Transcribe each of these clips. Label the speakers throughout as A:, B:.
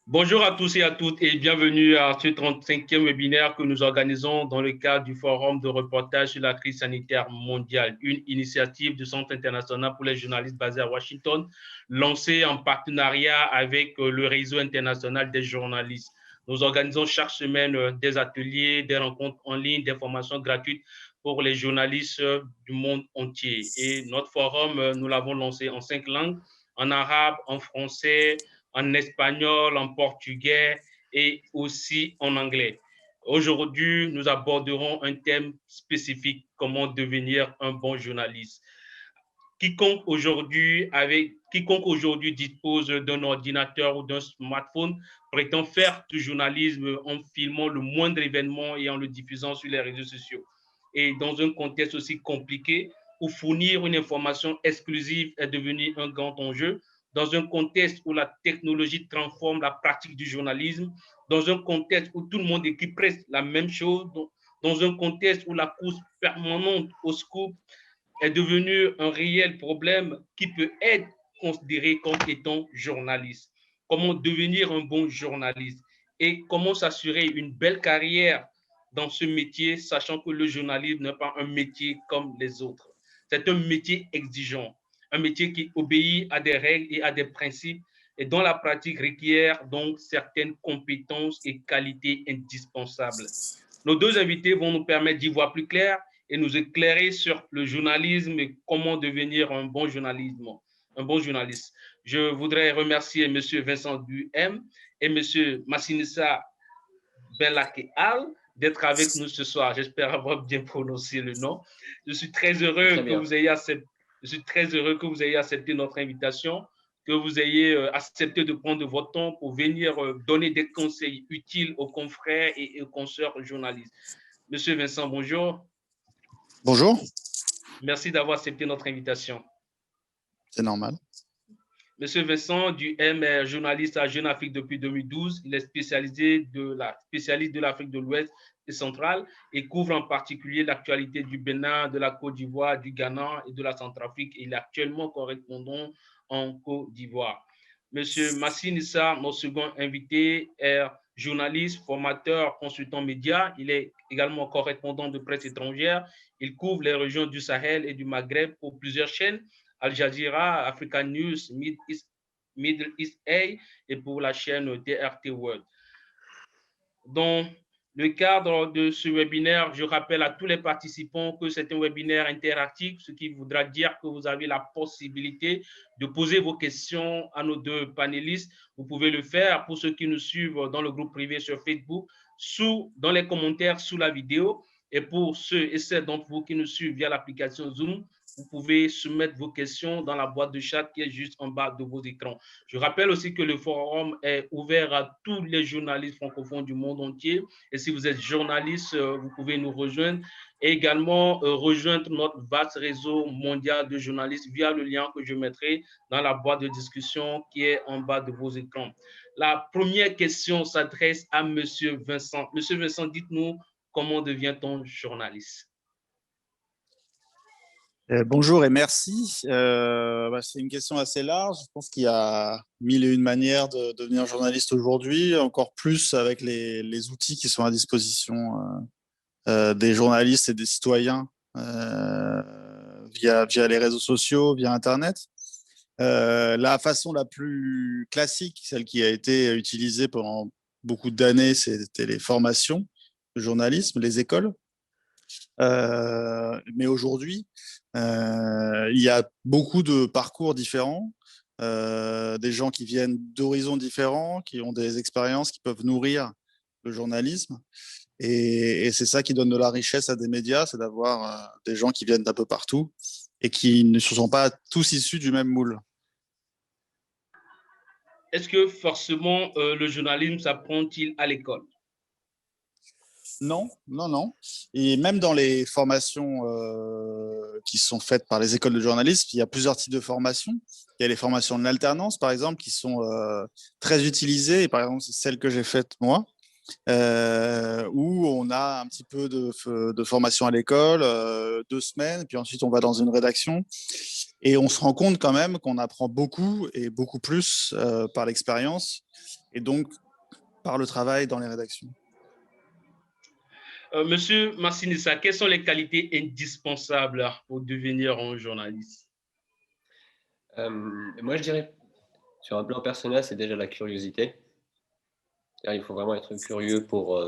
A: Bonjour à tous et à toutes et bienvenue à ce 35e webinaire que nous organisons dans le cadre du Forum de reportage sur la crise sanitaire mondiale, une initiative du Centre international pour les journalistes basé à Washington, lancée en partenariat avec le réseau international des journalistes. Nous organisons chaque semaine des ateliers, des rencontres en ligne, des formations gratuites pour les journalistes du monde entier. Et notre forum, nous l'avons lancé en 5 langues, en arabe, en français, en espagnol, en portugais et aussi en anglais. Aujourd'hui, nous aborderons un thème spécifique, comment devenir un bon journaliste. Quiconque aujourd'hui dispose d'un ordinateur ou d'un smartphone prétend faire du journalisme en filmant le moindre événement et en le diffusant sur les réseaux sociaux. Et dans un contexte aussi compliqué, où fournir une information exclusive est devenu un grand enjeu, dans un contexte où la technologie transforme la pratique du journalisme, dans un contexte où tout le monde écrit presque la même chose, dans un contexte où la course permanente au scoop est devenu un réel problème qui peut être considéré comme étant journaliste. Comment devenir un bon journaliste et comment s'assurer une belle carrière dans ce métier, sachant que le journalisme n'est pas un métier comme les autres. C'est un métier exigeant, un métier qui obéit à des règles et à des principes et dont la pratique requiert donc certaines compétences et qualités indispensables. Nos deux invités vont nous permettre d'y voir plus clair et nous éclairer sur le journalisme et comment devenir un bon journaliste. Je voudrais remercier M. Vincent Duhem et M. Massinissa Benlakeal d'être avec nous ce soir. J'espère avoir bien prononcé le nom. Je suis très heureux que vous ayez accepté notre invitation, que vous ayez accepté de prendre votre temps pour venir donner des conseils utiles aux confrères et aux consoeurs journalistes. Monsieur Vincent, bonjour.
B: Bonjour.
A: Merci d'avoir accepté notre invitation.
B: C'est normal.
A: Monsieur Vincent Duhem est journaliste à Jeune Afrique depuis 2012. Il est spécialiste de l'Afrique de l'Ouest et centrale et couvre en particulier l'actualité du Bénin, de la Côte d'Ivoire, du Ghana et de la Centrafrique. Il est actuellement correspondant en Côte d'Ivoire. Monsieur Massinissa, notre second invité, est journaliste, formateur, consultant média. Il est également correspondant de presse étrangère. Il couvre les régions du Sahel et du Maghreb pour plusieurs chaînes, Al Jazeera, African News, Middle East Eye et pour la chaîne TRT World. Dans le cadre de ce webinaire, je rappelle à tous les participants que c'est un webinaire interactif, ce qui voudra dire que vous avez la possibilité de poser vos questions à nos deux panélistes. Vous pouvez le faire pour ceux qui nous suivent dans le groupe privé sur Facebook, dans les commentaires sous la vidéo. Et pour ceux et celles d'entre vous qui nous suivent via l'application Zoom, vous pouvez soumettre vos questions dans la boîte de chat qui est juste en bas de vos écrans. Je rappelle aussi que le forum est ouvert à tous les journalistes francophones du monde entier. Et si vous êtes journaliste, vous pouvez nous rejoindre et également rejoindre notre vaste réseau mondial de journalistes via le lien que je mettrai dans la boîte de discussion qui est en bas de vos écrans. La première question s'adresse à Monsieur Vincent. Monsieur Vincent, dites-nous comment devient-on journaliste?
B: Bonjour et merci. C'est une question assez large. Je pense qu'il y a mille et une manières de devenir journaliste aujourd'hui, encore plus avec les outils qui sont à disposition des journalistes et des citoyens via les réseaux sociaux, via Internet. La façon la plus classique, celle qui a été utilisée pendant beaucoup d'années, c'était les formations de journalisme, les écoles. Mais aujourd'hui, il y a beaucoup de parcours différents, des gens qui viennent d'horizons différents, qui ont des expériences qui peuvent nourrir le journalisme. Et c'est ça qui donne de la richesse à des médias, c'est d'avoir des gens qui viennent d'un peu partout et qui ne sont pas tous issus du même moule.
A: Est-ce que forcément le journalisme s'apprend-il à l'école?
B: Non, non, non. Et même dans les formations qui sont faites par les écoles de journalisme, il y a plusieurs types de formations. Il y a les formations de l'alternance, par exemple, qui sont très utilisées. Et par exemple, c'est celle que j'ai faite moi, où on a un petit peu de formation à l'école, 2 semaines, puis ensuite on va dans une rédaction. Et on se rend compte quand même qu'on apprend beaucoup et beaucoup plus par l'expérience et donc par le travail dans les rédactions.
A: Monsieur Massinissa, quelles sont les qualités indispensables pour devenir un journaliste?
C: Moi, je dirais, sur un plan personnel, c'est déjà la curiosité. Il faut vraiment être curieux pour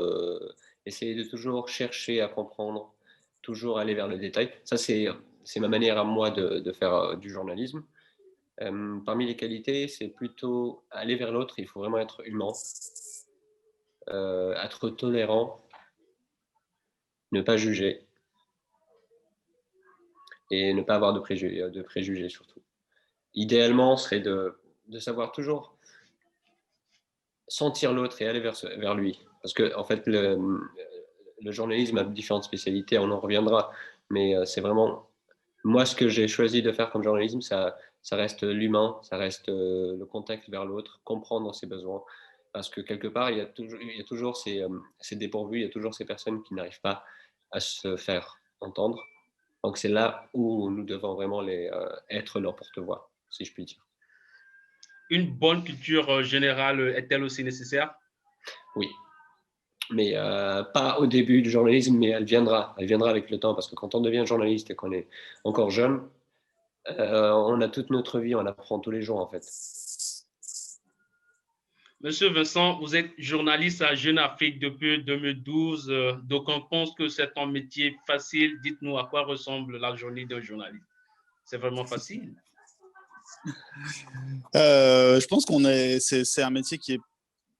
C: essayer de toujours chercher à comprendre, toujours aller vers le détail. Ça, c'est ma manière à moi de faire du journalisme. Parmi les qualités, c'est plutôt aller vers l'autre. Il faut vraiment être humain, être tolérant, ne pas juger et ne pas avoir de préjugés surtout. Idéalement, serait de savoir toujours sentir l'autre et aller vers lui. Parce que, en fait, le journalisme a différentes spécialités, on en reviendra. Mais c'est vraiment, moi, ce que j'ai choisi de faire comme journalisme, ça reste l'humain, ça reste le contact vers l'autre, comprendre ses besoins. Parce que quelque part, il y a toujours ces dépourvus, il y a toujours ces personnes qui n'arrivent pas à se faire entendre. Donc c'est là où nous devons vraiment être leur porte-voix, si je puis dire.
A: Une bonne culture générale est-elle aussi nécessaire?
C: Oui, mais pas au début du journalisme, mais elle viendra avec le temps, parce que quand on devient journaliste et qu'on est encore jeune, on a toute notre vie, on apprend tous les jours en fait.
A: Monsieur Vincent, vous êtes journaliste à Jeune Afrique depuis 2012, donc on pense que c'est un métier facile. Dites-nous à quoi ressemble la journée d'un journaliste. C'est vraiment facile?
B: Je pense c'est un métier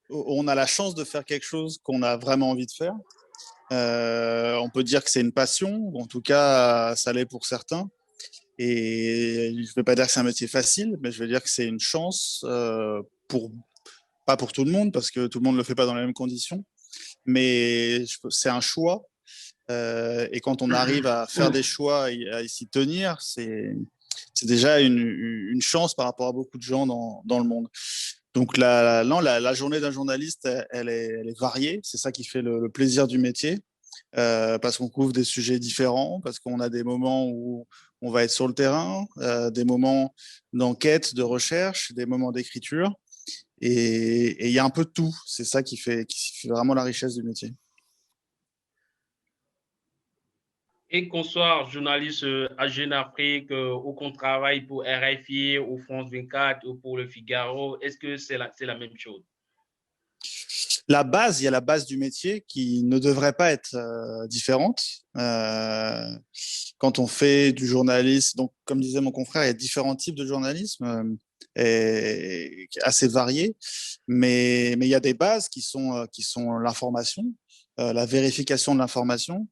B: on a la chance de faire quelque chose qu'on a vraiment envie de faire. On peut dire que c'est une passion, en tout cas, ça l'est pour certains. Et je ne vais pas dire que c'est un métier facile, mais je vais dire que c'est une chance, pas pour tout le monde, parce que tout le monde ne le fait pas dans les mêmes conditions, mais c'est un choix. Et quand on arrive à faire des choix et à s'y tenir, c'est déjà une chance par rapport à beaucoup de gens dans le monde. Donc la journée d'un journaliste, elle est variée. C'est ça qui fait le plaisir du métier, parce qu'on couvre des sujets différents, parce qu'on a des moments où on va être sur le terrain, des moments d'enquête, de recherche, des moments d'écriture. Et il y a un peu de tout. C'est ça qui fait vraiment la richesse du métier.
A: Et qu'on soit journaliste à Jeune Afrique ou qu'on travaille pour RFI ou France 24 ou pour Le Figaro, est-ce que c'est la même chose?
B: Il y a la base du métier qui ne devrait pas être différente. Quand on fait du journalisme, donc comme disait mon confrère, il y a différents types de journalisme, assez variés, mais il y a des bases qui sont l'information, la vérification de l'information,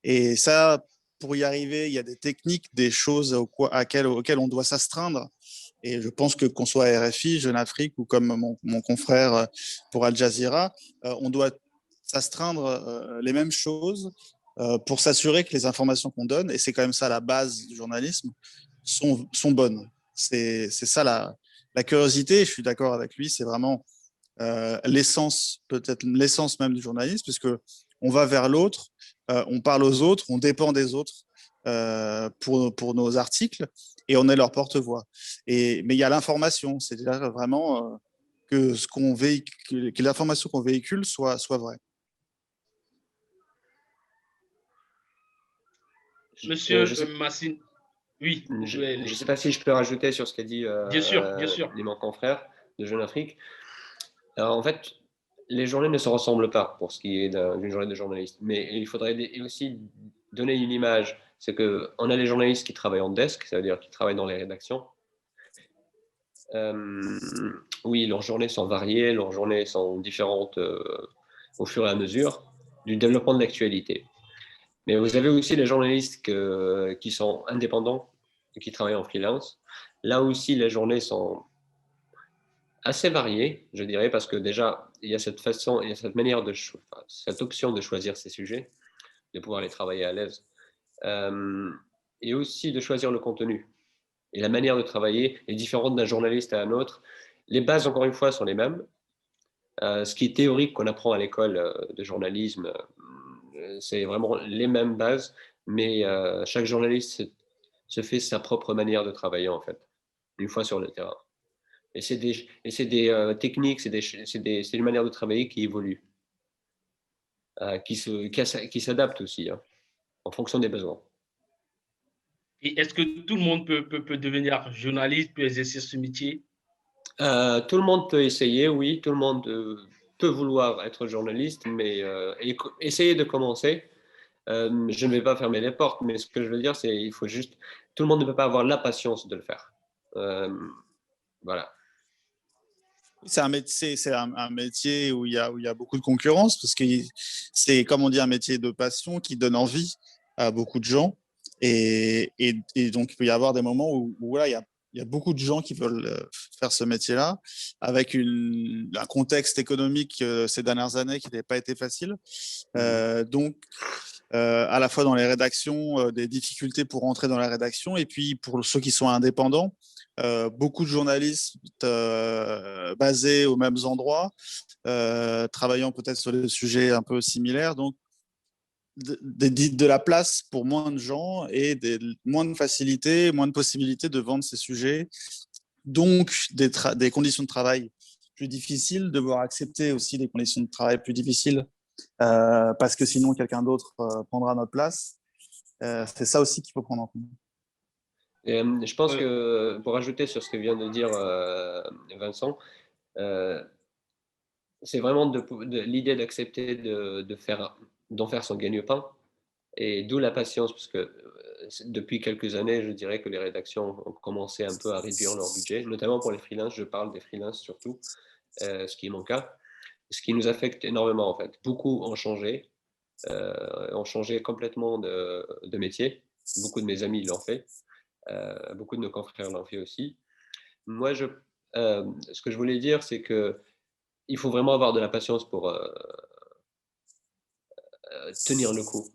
B: et ça, pour y arriver, il y a des techniques, des choses auxquelles on doit s'astreindre. Et je pense que qu'on soit RFI, Jeune Afrique ou comme mon confrère pour Al Jazeera, on doit s'astreindre les mêmes choses pour s'assurer que les informations qu'on donne, et c'est quand même ça la base du journalisme, sont bonnes. C'est ça la curiosité, je suis d'accord avec lui, c'est vraiment l'essence, peut-être l'essence même du journalisme, puisque on va vers l'autre, on parle aux autres, on dépend des autres pour nos articles, et on est leur porte-voix. Mais il y a l'information, c'est-à-dire vraiment que l'information qu'on véhicule soit vraie.
A: Monsieur Massine, oui.
C: Je ne sais pas si je peux rajouter sur ce qu'a dit
A: bien sûr.
C: mon confrère de Jeune Afrique. Alors, en fait, les journées ne se ressemblent pas pour ce qui est d'une journée de journaliste, mais il faudrait aussi donner une image. C'est qu'on a les journalistes qui travaillent en desk, c'est-à-dire qui travaillent dans les rédactions. Oui, leurs journées sont variées, leurs journées sont différentes au fur et à mesure du développement de l'actualité. Mais vous avez aussi les journalistes qui sont indépendants et qui travaillent en freelance. Là aussi, les journées sont assez variées, je dirais, parce que déjà, il y a cette façon, il y a cette manière cette option de choisir ses sujets, de pouvoir les travailler à l'aise, et aussi de choisir le contenu. Et la manière de travailler est différente d'un journaliste à un autre. Les bases, encore une fois, sont les mêmes. Ce qui est théorique qu'on apprend à l'école de journalisme, c'est vraiment les mêmes bases, mais chaque journaliste se fait sa propre manière de travailler, en fait, une fois sur le terrain. Et c'est des techniques, c'est des manières de travailler qui évoluent, qui s'adaptent aussi, hein, en fonction des besoins.
A: Et est-ce que tout le monde peut devenir journaliste, peut exercer ce métier?
C: Tout le monde peut essayer, oui, tout le monde peut vouloir être journaliste, mais essayer de commencer. Je ne vais pas fermer les portes, mais ce que je veux dire, c'est il faut juste, tout le monde ne peut pas avoir la patience de le faire. Voilà.
B: C'est un métier où où il y a beaucoup de concurrence parce que c'est, comme on dit, un métier de passion qui donne envie à beaucoup de gens. Et donc, il peut y avoir des moments où voilà, il y a beaucoup de gens qui veulent faire ce métier-là avec un contexte économique ces dernières années qui n'avait pas été facile. Donc, à la fois dans les rédactions, des difficultés pour entrer dans la rédaction, et puis pour ceux qui sont indépendants, beaucoup de journalistes basés aux mêmes endroits, travaillant peut-être sur des sujets un peu similaires, donc de la place pour moins de gens et moins de facilité, moins de possibilités de vendre ces sujets, donc des conditions de travail plus difficiles, devoir accepter aussi des conditions de travail plus difficiles parce que sinon quelqu'un d'autre prendra notre place. C'est ça aussi qu'il faut prendre en compte.
C: Et, je pense que pour ajouter sur ce que vient de dire Vincent, c'est vraiment l'idée d'accepter d'en faire son gagne-pain, et d'où la patience, parce que depuis quelques années, je dirais que les rédactions ont commencé un peu à réduire leur budget, notamment pour les freelances. Je parle des freelances surtout, ce qui est mon cas, ce qui nous affecte énormément en fait. Beaucoup ont changé complètement de métier. Beaucoup de mes amis l'ont fait, beaucoup de nos confrères l'ont fait aussi. Moi, ce que je voulais dire, c'est que il faut vraiment avoir de la patience pour tenir le coup,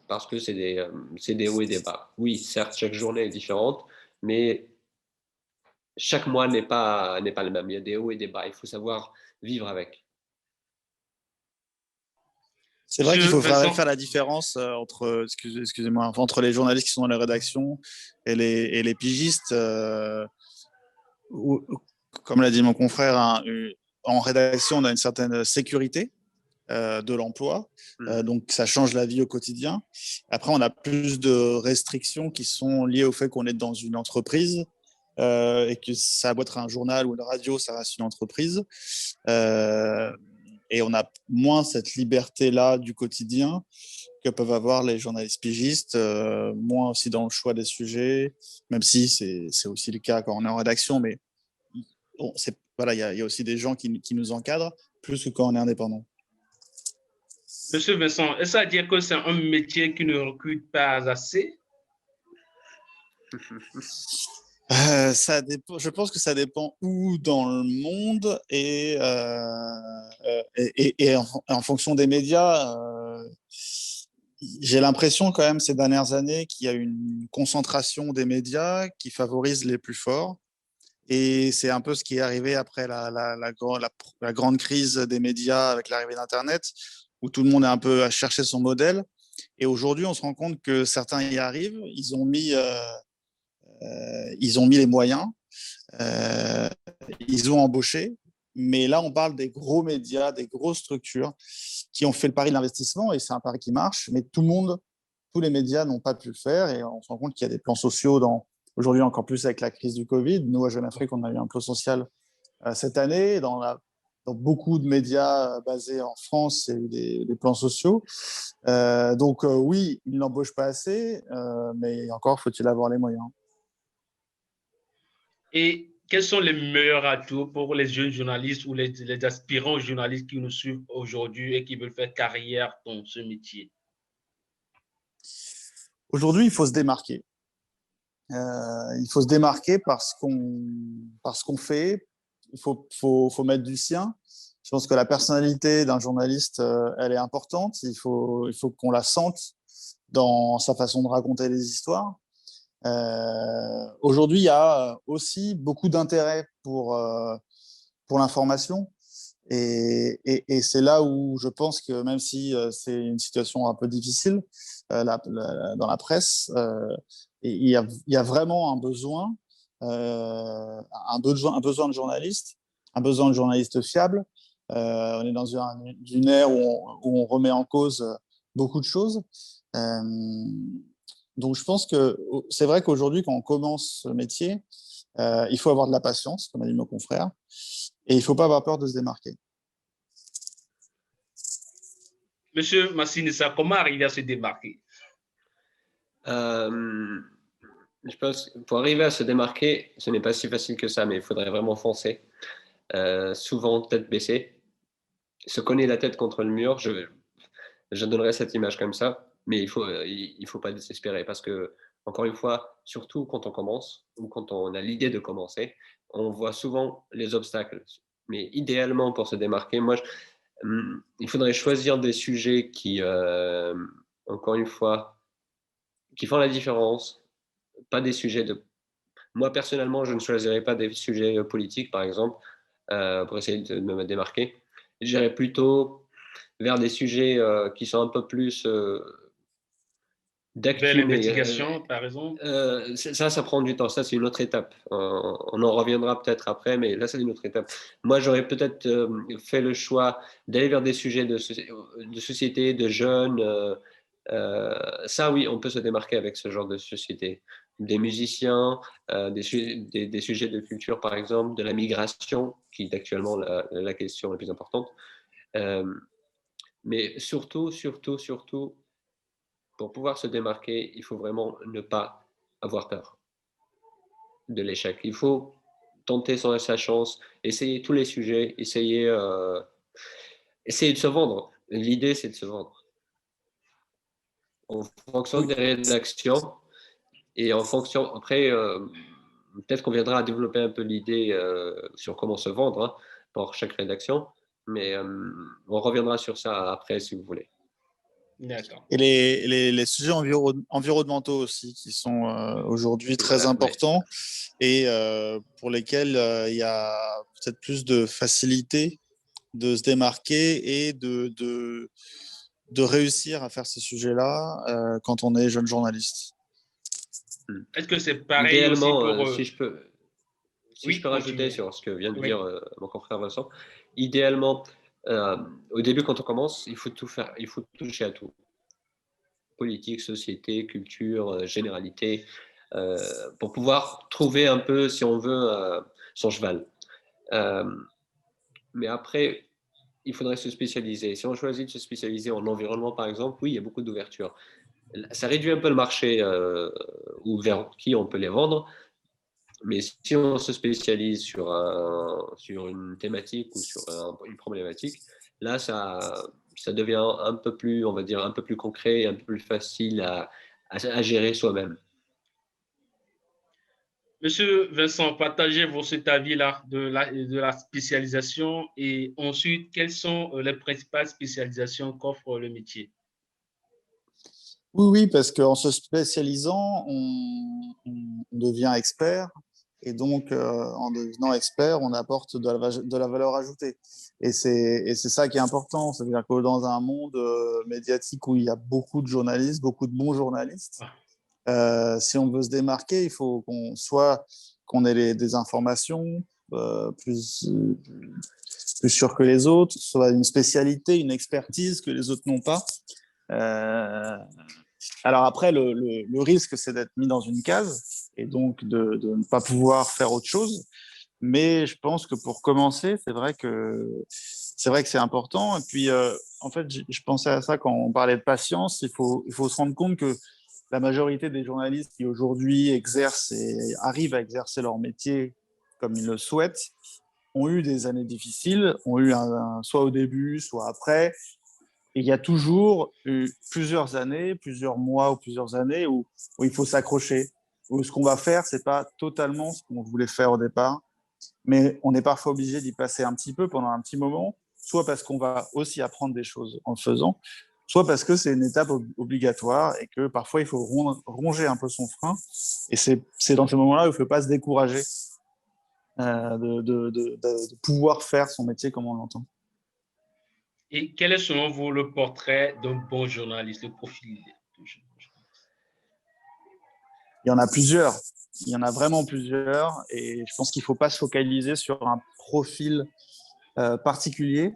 C: parce que c'est des hauts et des bas. Oui, certes, chaque journée est différente, mais chaque mois n'est pas le même. Il y a des hauts et des bas. Il faut savoir vivre avec.
B: C'est vrai qu'il
A: Monsieur
B: faut
A: Vincent,
B: faire la différence entre, excusez-moi, entre les journalistes qui sont dans les rédactions et les pigistes. Comme l'a dit mon confrère, hein, en rédaction, on a une certaine sécurité de l'emploi. Donc, ça change la vie au quotidien. Après, on a plus de restrictions qui sont liées au fait qu'on est dans une entreprise et que ça doit être un journal ou une radio, ça reste une entreprise. Et on a moins cette liberté-là du quotidien que peuvent avoir les journalistes pigistes, moins aussi dans le choix des sujets, même si c'est aussi le cas quand on est en rédaction, mais bon, voilà, il y a aussi des gens qui nous encadrent plus que quand on est indépendant.
A: Monsieur Vincent, est-ce à dire que c'est un métier qui ne recrute pas assez?
B: Ça dépend, je pense que ça dépend où dans le monde et en fonction des médias. J'ai l'impression quand même ces dernières années qu'il y a une concentration des médias qui favorise les plus forts. Et c'est un peu ce qui est arrivé après la grande crise des médias avec l'arrivée d'Internet, où tout le monde est un peu à chercher son modèle. Et aujourd'hui, on se rend compte que certains y arrivent. Ils ont mis les moyens, euh, ils ont embauché. Mais là, on parle des gros médias, des grosses structures qui ont fait le pari de l'investissement et c'est un pari qui marche. Mais tous les médias n'ont pas pu le faire et on se rend compte qu'il y a des plans sociaux aujourd'hui encore plus avec la crise du Covid. Nous, à Jeune Afrique, on a eu un plan social cette année. Dans beaucoup de médias basés en France, il y a eu des plans sociaux. Donc oui, ils n'embauchent pas assez, mais encore faut-il avoir les moyens.
A: Et quels sont les meilleurs atouts pour les jeunes journalistes ou les aspirants journalistes qui nous suivent aujourd'hui et qui veulent faire carrière dans ce métier?
B: Aujourd'hui, il faut se démarquer. Il faut se démarquer parce qu'on fait. Il faut mettre du sien. Je pense que la personnalité d'un journaliste, elle est importante. Il faut qu'on la sente dans sa façon de raconter les histoires. Aujourd'hui, il y a aussi beaucoup d'intérêt pour l'information. Et c'est là où je pense que même si c'est une situation un peu difficile dans la presse, il y a vraiment un besoin un besoin de journaliste, un besoin de journaliste fiable. On est dans une ère où on remet en cause beaucoup de choses. Donc, je pense que c'est vrai qu'aujourd'hui, quand on commence ce métier, il faut avoir de la patience, comme a dit mon confrère, et il ne faut pas avoir peur de se démarquer.
A: Monsieur Massinissa, comment arriver à se démarquer?
C: Je pense que pour arriver à se démarquer, ce n'est pas si facile que ça, mais il faudrait vraiment foncer. Souvent tête baissée, se cogner la tête contre le mur. Je donnerais cette image comme ça, mais il faut pas désespérer parce que, encore une fois, surtout quand on commence ou quand on a l'idée de commencer, on voit souvent les obstacles. Mais idéalement, pour se démarquer, il faudrait choisir des sujets qui, encore une fois, qui font la différence, pas des sujets de. Moi, personnellement, je ne choisirais pas des sujets politiques, par exemple, pour essayer de me démarquer. J'irais plutôt vers des sujets qui sont un peu plus
A: Vers
C: d'actu, mais
A: l'investigation, par exemple?
C: ça prend du temps. Ça, c'est une autre étape. On en reviendra peut-être après, mais là, c'est une autre étape. Moi, j'aurais peut-être fait le choix d'aller vers des sujets de société, de jeunes. Ça, oui, on peut se démarquer avec ce genre de société. Des musiciens, des sujets de culture, par exemple, de la migration, qui est actuellement la question la plus importante. Mais surtout, pour pouvoir se démarquer, il faut vraiment ne pas avoir peur de l'échec. Il faut tenter sa chance, essayer tous les sujets, essayer de se vendre. L'idée, c'est de se vendre. En fonction des rédactions et en fonction, après, peut-être qu'on viendra à développer un peu l'idée sur comment se vendre hein, pour chaque rédaction, mais on reviendra sur ça après si vous voulez.
A: D'accord.
B: Et les sujets environnementaux aussi, qui sont aujourd'hui très importants et pour lesquels il y a peut-être plus de facilité de se démarquer et de réussir à faire ces sujets-là quand on est jeune journaliste.
A: Est-ce que c'est pareil
C: Idéalement,
A: aussi pour…
C: si je peux rajouter
A: continuez.
C: sur ce que vient de
A: Oui.
C: dire mon confrère Vincent, idéalement, au début, quand on commence, il faut tout faire, il faut toucher à tout. Politique, société, culture, généralité, pour pouvoir trouver un peu, si on veut, son cheval. Mais après, il faudrait se spécialiser. Si on choisit de se spécialiser en environnement, par exemple, oui, il y a beaucoup d'ouverture. Ça réduit un peu le marché ou vers qui on peut les vendre. Mais si on se spécialise sur une thématique ou sur une problématique, là, ça devient un peu plus, on va dire, un peu plus concret, un peu plus facile à gérer soi-même.
A: Monsieur Vincent, partagez-vous cet avis-là de la spécialisation et ensuite, quelles sont les principales spécialisations qu'offre le métier?
B: Oui, parce qu'en se spécialisant, on devient expert. Et donc, en devenant expert, on apporte de la valeur ajoutée. Et c'est ça qui est important. C'est-à-dire que dans un monde médiatique où il y a beaucoup de journalistes, beaucoup de bons journalistes, si on veut se démarquer, il faut qu'on ait des informations plus sûres que les autres, soit une spécialité, une expertise que les autres n'ont pas. Alors après, le risque, c'est d'être mis dans une case et donc de ne pas pouvoir faire autre chose. Mais je pense que pour commencer, c'est vrai que c'est important. Et puis, en fait, je pensais à ça quand on parlait de patience. Il faut se rendre compte que la majorité des journalistes qui aujourd'hui exercent et arrivent à exercer leur métier comme ils le souhaitent ont eu des années difficiles, ont eu soit au début, soit après. Et il y a toujours eu plusieurs années, plusieurs mois ou plusieurs années où il faut s'accrocher, où ce qu'on va faire, c'est pas totalement ce qu'on voulait faire au départ, mais on est parfois obligé d'y passer un petit peu pendant un petit moment, soit parce qu'on va aussi apprendre des choses en le faisant, soit parce que c'est une étape obligatoire et que parfois il faut ronger un peu son frein. Et c'est dans ce moment-là où il ne faut pas se décourager de pouvoir faire son métier comme on l'entend.
A: Et quel est selon vous le portrait d'un bon journaliste, le profil?
B: Il y en a plusieurs. Il y en a vraiment plusieurs et je pense qu'il ne faut pas se focaliser sur un profil particulier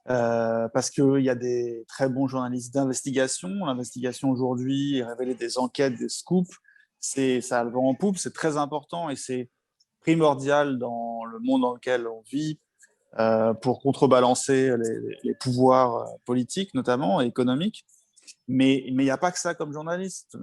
B: parce qu'il y a des très bons journalistes d'investigation. L'investigation aujourd'hui, révéler des enquêtes, des scoops, ça a le vent en poupe, c'est très important et c'est primordial dans le monde dans lequel on vit pour contrebalancer les pouvoirs politiques notamment et économiques. Mais il n'y a pas que ça comme journaliste.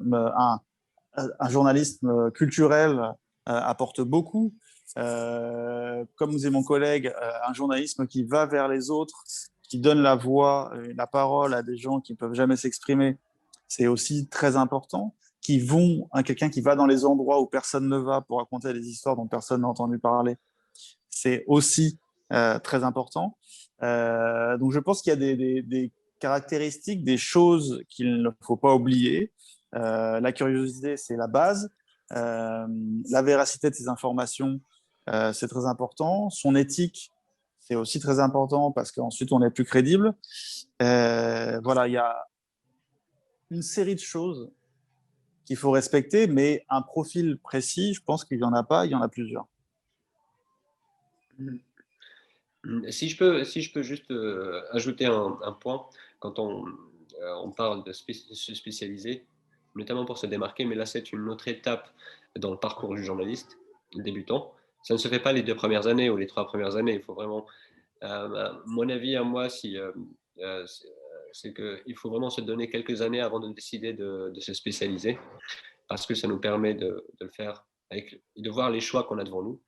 B: Un journalisme culturel apporte beaucoup. Comme disait mon collègue, un journalisme qui va vers les autres, qui donne la voix et la parole à des gens qui ne peuvent jamais s'exprimer, c'est aussi très important. Quelqu'un qui va dans les endroits où personne ne va pour raconter des histoires dont personne n'a entendu parler, c'est aussi très important. Donc je pense qu'il y a des caractéristiques, des choses qu'il ne faut pas oublier. La curiosité, c'est la base. La véracité de ces informations, c'est très important. Son éthique, c'est aussi très important parce qu'ensuite, on est plus crédible. Voilà, il y a une série de choses qu'il faut respecter, mais un profil précis, je pense qu'il n'y en a pas, il y en a plusieurs.
C: Si je peux juste ajouter un point, quand on parle de se spécialiser, notamment pour se démarquer, mais là c'est une autre étape dans le parcours du journaliste débutant. Ça ne se fait pas les 2 premières années ou les 3 premières années. Il faut vraiment, mon avis à moi, c'est qu'il faut vraiment se donner quelques années avant de décider de se spécialiser, parce que ça nous permet de le faire de voir les choix qu'on a devant nous.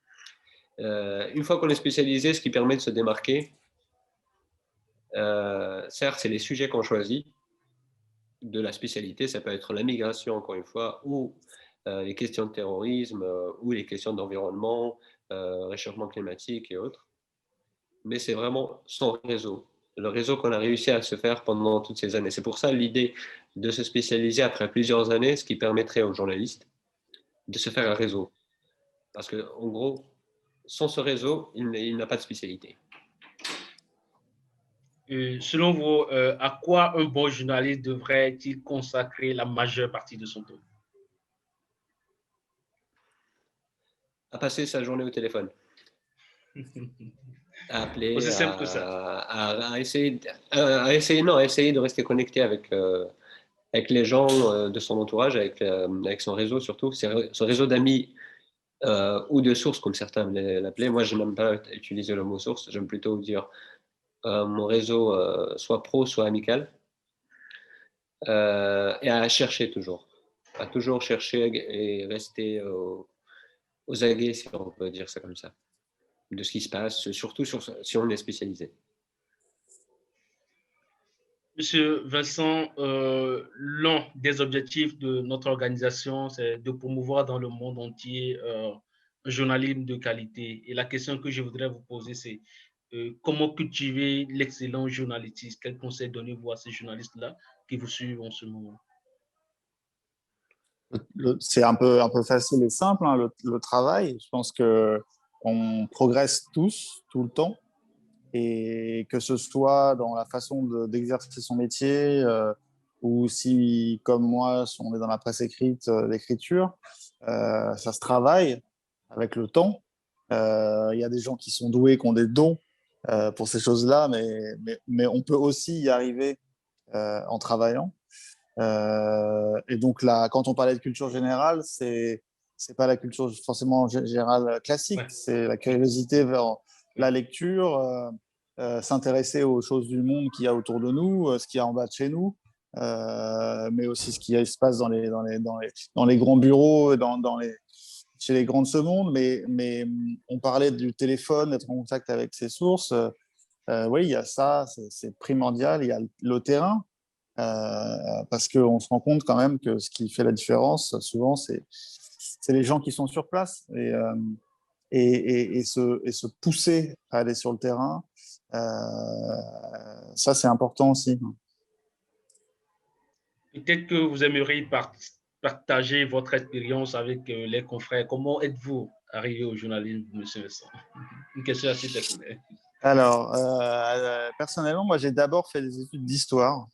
C: Une fois qu'on est spécialisé, ce qui permet de se démarquer, certes, c'est les sujets qu'on choisit de la spécialité. Ça peut être la migration, encore une fois, ou les questions de terrorisme, ou les questions d'environnement, réchauffement climatique et autres. Mais c'est vraiment son réseau, le réseau qu'on a réussi à se faire pendant toutes ces années. C'est pour ça l'idée de se spécialiser après plusieurs années, ce qui permettrait aux journalistes de se faire un réseau. Parce qu'en gros, sans ce réseau, il n'a pas de spécialité.
A: Selon vous, à quoi un bon journaliste devrait-il consacrer la majeure partie de son temps?
C: À passer sa journée au téléphone. À appeler,
A: Aussi simple que ça.
C: à essayer de rester connecté avec les gens de son entourage, avec son réseau surtout, son réseau d'amis ou de sources, comme certains l'appelaient. Moi, je n'aime pas utiliser le mot source, j'aime plutôt dire mon réseau soit pro, soit amical, et à chercher toujours. À toujours chercher et rester aux aguets, si on peut dire ça comme ça, de ce qui se passe, surtout si on est spécialisé.
A: Monsieur Vincent, l'un des objectifs de notre organisation, c'est de promouvoir dans le monde entier un journalisme de qualité. Et la question que je voudrais vous poser, c'est comment cultiver l'excellent journalisme? Quels conseils donnez-vous à ces journalistes-là qui vous suivent en ce moment?
B: C'est un peu facile et simple, hein, le travail. Je pense qu'on progresse tous, tout le temps. Et que ce soit dans la façon d'exercer son métier ou si, comme moi, on est dans la presse écrite, l'écriture, ça se travaille avec le temps. Il y a des gens qui sont doués, qui ont des dons pour ces choses-là, mais on peut aussi y arriver en travaillant. Et donc là, quand on parlait de culture générale, c'est pas la culture forcément générale classique,
A: Ouais.
B: c'est la curiosité vers la lecture, s'intéresser aux choses du monde qu'il y a autour de nous, ce qu'il y a en bas de chez nous, mais aussi ce qui se passe dans les grands bureaux, chez les grands de ce monde. Mais on parlait du téléphone, d'être en contact avec ses sources. Oui, il y a ça, c'est primordial. Il y a le terrain. Parce qu'on se rend compte quand même que ce qui fait la différence, souvent, c'est les gens qui sont sur place et se pousser à aller sur le terrain. Ça, c'est important aussi.
A: Peut-être que vous aimeriez partager votre expérience avec les confrères. Comment êtes-vous arrivé au journalisme, monsieur Vincent? Une question assez personnelle.
B: Alors, personnellement, moi, j'ai d'abord fait des études d'histoire,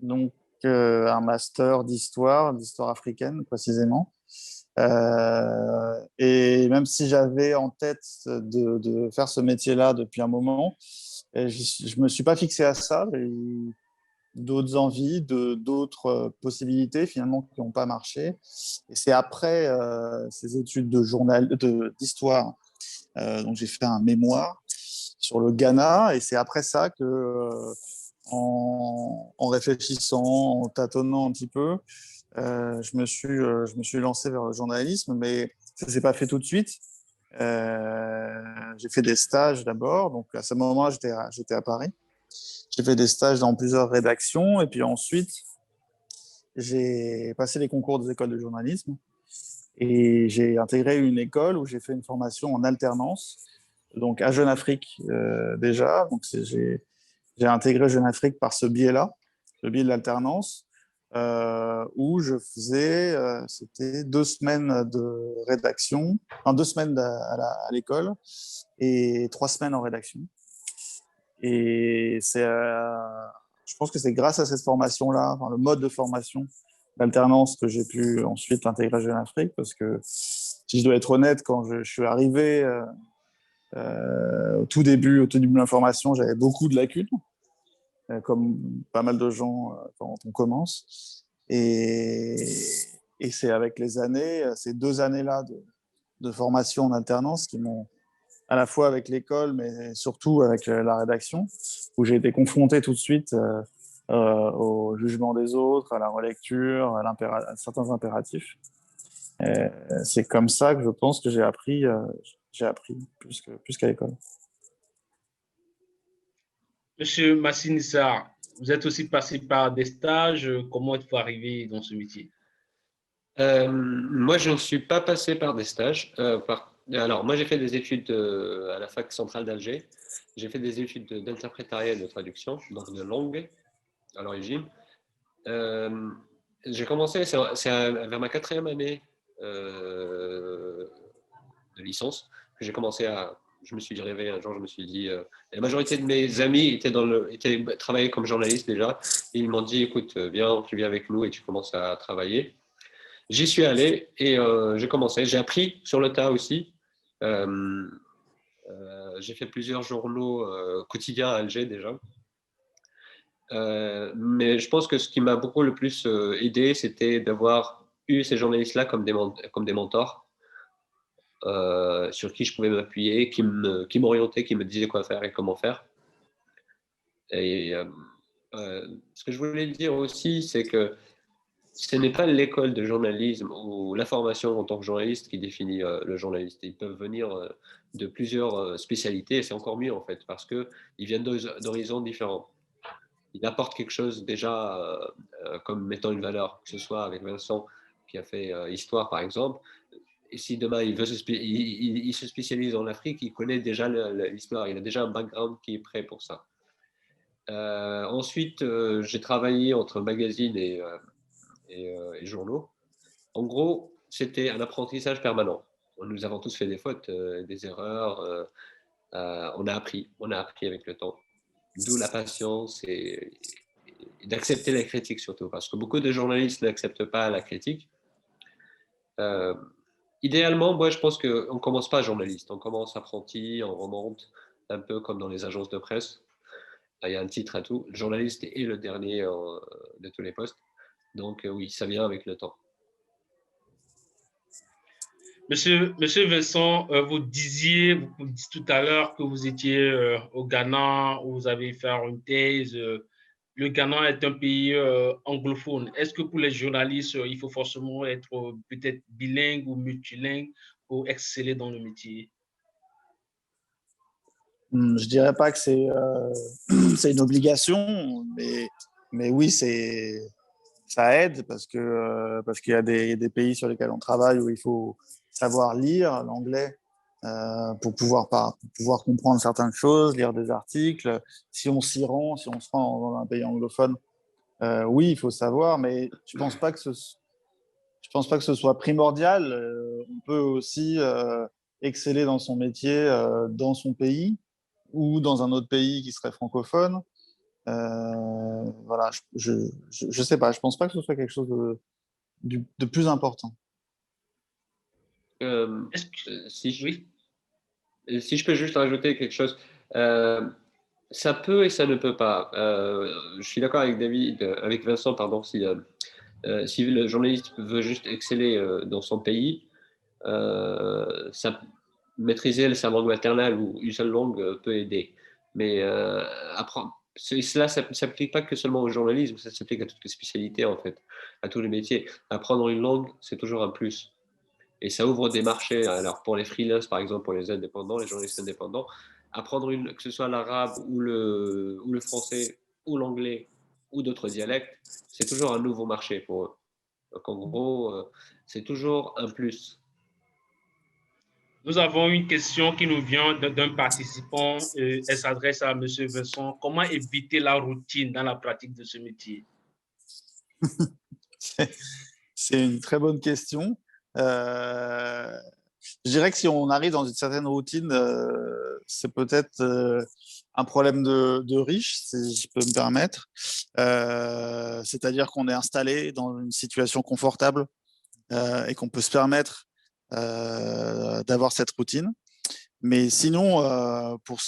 B: donc un master d'histoire africaine précisément. Et même si j'avais en tête de faire ce métier-là depuis un moment, je me suis pas fixé à ça. J'ai eu d'autres envies, d'autres possibilités finalement qui n'ont pas marché. Et c'est après ces études d'histoire, donc j'ai fait un mémoire sur le Ghana, et c'est après ça que, en réfléchissant, en tâtonnant un petit peu, je me suis lancé vers le journalisme, mais ça s'est pas fait tout de suite. J'ai fait des stages d'abord, donc à ce moment-là, j'étais à Paris. J'ai fait des stages dans plusieurs rédactions, et puis ensuite, j'ai passé les concours des écoles de journalisme, et j'ai intégré une école où j'ai fait une formation en alternance, donc à Jeune Afrique déjà. Donc j'ai intégré Jeune Afrique par ce biais-là, le biais de l'alternance, où je faisais, c'était 2 semaines de rédaction, enfin 2 semaines à l'école et 3 semaines en rédaction. Et je pense que c'est grâce à cette formation-là, enfin, le mode de formation d'alternance, que j'ai pu ensuite intégrer Jeune Afrique, parce que si je dois être honnête, quand je suis arrivé au tout début de l'information, j'avais beaucoup de lacunes, comme pas mal de gens quand on commence. Et c'est avec les années, ces 2 années-là de formation en alternance qui m'ont, à la fois avec l'école, mais surtout avec la rédaction, où j'ai été confronté tout de suite au jugement des autres, à la relecture, à certains impératifs. Et c'est comme ça que je pense que j'ai appris plus qu'à l'école.
A: Monsieur Massinissa, vous êtes aussi passé par des stages. Comment êtes-vous arrivé dans ce métier?
C: Moi, je ne suis pas passé par des stages. Alors, moi, j'ai fait des études à la fac centrale d'Alger. J'ai fait des études d'interprétariat et de traduction, donc de langue à l'origine. Euh, j'ai commencé, vers ma 4e année de licence que j'ai commencé à. Je me suis réveillé un jour, je me suis dit. La majorité de mes amis travaillaient comme journalistes déjà. Et ils m'ont dit, écoute, viens, tu viens avec nous et tu commences à travailler. J'y suis allé et j'ai commencé. J'ai appris sur le tas aussi. Euh, j'ai fait plusieurs journaux quotidiens à Alger déjà. Mais je pense que ce qui m'a beaucoup le plus aidé, c'était d'avoir eu ces journalistes-là comme des mentors sur qui je pouvais m'appuyer, qui m'orientaient, qui me disaient quoi faire et comment faire. Et ce que je voulais dire aussi, c'est que ce n'est pas l'école de journalisme ou la formation en tant que journaliste qui définit le journaliste. Ils peuvent venir de plusieurs spécialités et c'est encore mieux en fait parce qu'ils viennent d'horizons différents. Ils apportent quelque chose déjà comme mettant une valeur, que ce soit avec Vincent qui a fait histoire par exemple. Et si demain il se spécialise en Afrique, il connaît déjà l'histoire, il a déjà un background qui est prêt pour ça. Ensuite, j'ai travaillé entre magazines et journaux. En gros, c'était un apprentissage permanent. Nous avons tous fait des fautes, des erreurs. On a appris avec le temps. D'où la patience et d'accepter la critique surtout, parce que beaucoup de journalistes n'acceptent pas la critique. Euh, Idéalement, moi, je pense qu'on ne commence pas journaliste, on commence apprenti, on remonte, un peu comme dans les agences de presse. Il y a un titre à tout. Le journaliste est le dernier de tous les postes. Donc oui, ça vient avec le temps.
A: Monsieur Vincent, vous dites tout à l'heure que vous étiez au Ghana, où vous avez fait une thèse. Le Ghana est un pays anglophone. Est-ce que pour les journalistes, il faut forcément être peut-être bilingue ou multilingue pour exceller dans le métier?
B: Je dirais pas que c'est une obligation, mais oui, ça aide parce qu'il y a des pays sur lesquels on travaille où il faut savoir lire l'anglais pour pouvoir comprendre certaines choses, lire des articles. Si on s'y rend, si on se rend dans un pays anglophone, oui, il faut savoir, mais je pense pas que ce soit primordial. On peut aussi exceller dans son métier dans son pays ou dans un autre pays qui serait francophone. Voilà, je sais pas, je pense pas que ce soit quelque chose de plus important.
A: Est-ce que...
C: Si
A: Oui.
C: si je peux juste rajouter quelque chose, ça peut et ça ne peut pas. Je suis d'accord avec avec Vincent, pardon, si le journaliste veut juste exceller dans son pays, maîtriser sa langue maternelle ou une seule langue peut aider. Mais cela ne s'applique pas que seulement au journalisme, ça s'applique à toutes les spécialités, en fait, à tous les métiers. Apprendre une langue, c'est toujours un plus. Et ça ouvre des marchés. Alors, pour les freelances, par exemple, pour les indépendants, les journalistes indépendants, que ce soit l'arabe ou le français ou l'anglais ou d'autres dialectes, c'est toujours un nouveau marché pour eux. Donc, en gros, c'est toujours un plus.
A: Nous avons une question qui nous vient d'un participant. Elle s'adresse à M. Vincent. Comment éviter la routine dans la pratique de ce métier?
B: C'est une très bonne question. Je dirais que si on arrive dans une certaine routine, c'est peut-être un problème de riche, si je peux me permettre. C'est-à-dire qu'on est installé dans une situation confortable et qu'on peut se permettre d'avoir cette routine. Mais sinon, pour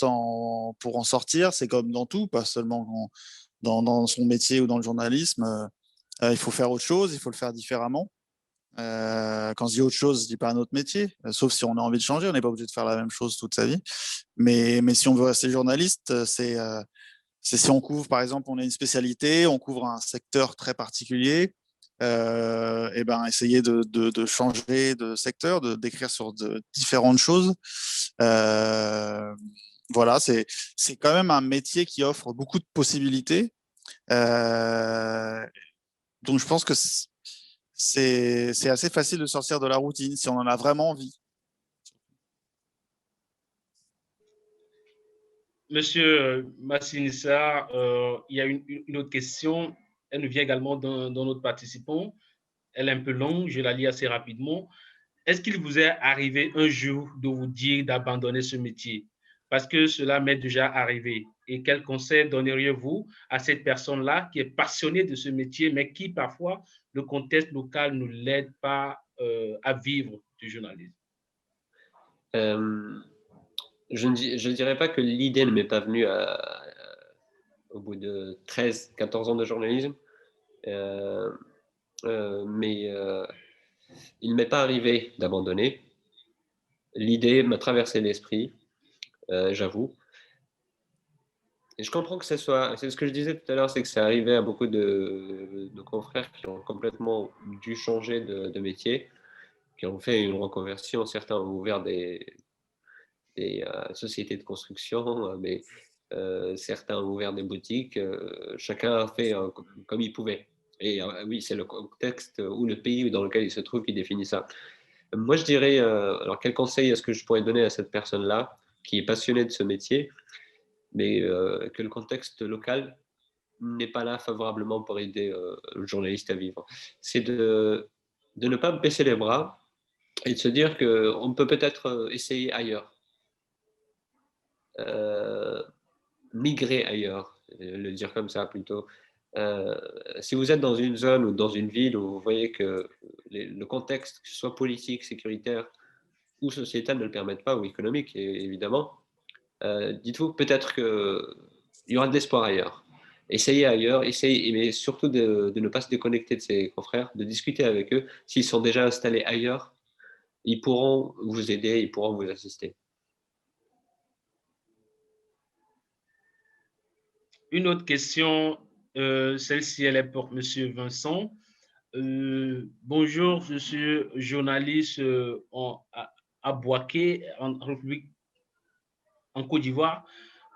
B: en sortir, c'est comme dans tout, pas seulement dans son métier ou dans le journalisme. Il faut faire autre chose, il faut le faire différemment. Quand je dis autre chose, je dis pas un autre métier, sauf si on a envie de changer, on n'est pas obligé de faire la même chose toute sa vie. Mais si on veut rester journaliste, c'est si on couvre, par exemple, on a une spécialité, on couvre un secteur très particulier, et ben essayer de changer de secteur, d'écrire sur de différentes choses. Euh, voilà, c'est quand même un métier qui offre beaucoup de possibilités. Donc je pense que c'est assez facile de sortir de la routine si on en a vraiment envie.
A: Monsieur Massinissa, il y a une autre question. Elle nous vient également d'un autre participant. Elle est un peu longue, je la lis assez rapidement. Est-ce qu'il vous est arrivé un jour de vous dire d'abandonner ce métier? Parce que cela m'est déjà arrivé. Et quel conseil donneriez-vous à cette personne-là qui est passionnée de ce métier, mais qui parfois le contexte local ne l'aide pas à vivre du journalisme?
C: Euh, je ne dirais pas que l'idée ne m'est pas venue au bout de 13-14 ans de journalisme, mais il ne m'est pas arrivé d'abandonner. L'idée m'a traversé l'esprit, j'avoue. Et je comprends que c'est ce que je disais tout à l'heure, c'est que c'est arrivé à beaucoup de confrères qui ont complètement dû changer de métier, qui ont fait une reconversion. Certains ont ouvert des sociétés de construction, mais certains ont ouvert des boutiques. Chacun a fait comme il pouvait. Et oui, c'est le contexte ou le pays dans lequel il se trouve qui définit ça. Moi, je dirais, alors quel conseil est-ce que je pourrais donner à cette personne-là qui est passionnée de ce métier, mais que le contexte local n'est pas là favorablement pour aider le journaliste à vivre. C'est de ne pas baisser les bras et de se dire qu'on peut peut-être essayer ailleurs. Migrer ailleurs, le dire comme ça plutôt. Si vous êtes dans une zone ou dans une ville où vous voyez que le contexte, que ce soit politique, sécuritaire ou sociétal, ne le permettent pas, ou économique évidemment, dites-vous peut-être qu'il y aura de l'espoir ailleurs. Essayez ailleurs, essayez, mais surtout de ne pas se déconnecter de ses confrères, de discuter avec eux. S'ils sont déjà installés ailleurs, ils pourront vous aider, ils pourront vous assister.
A: Une autre question, celle-ci, elle est pour M. Vincent. Bonjour, je suis journaliste à Bouaké, en République, en Côte d'Ivoire.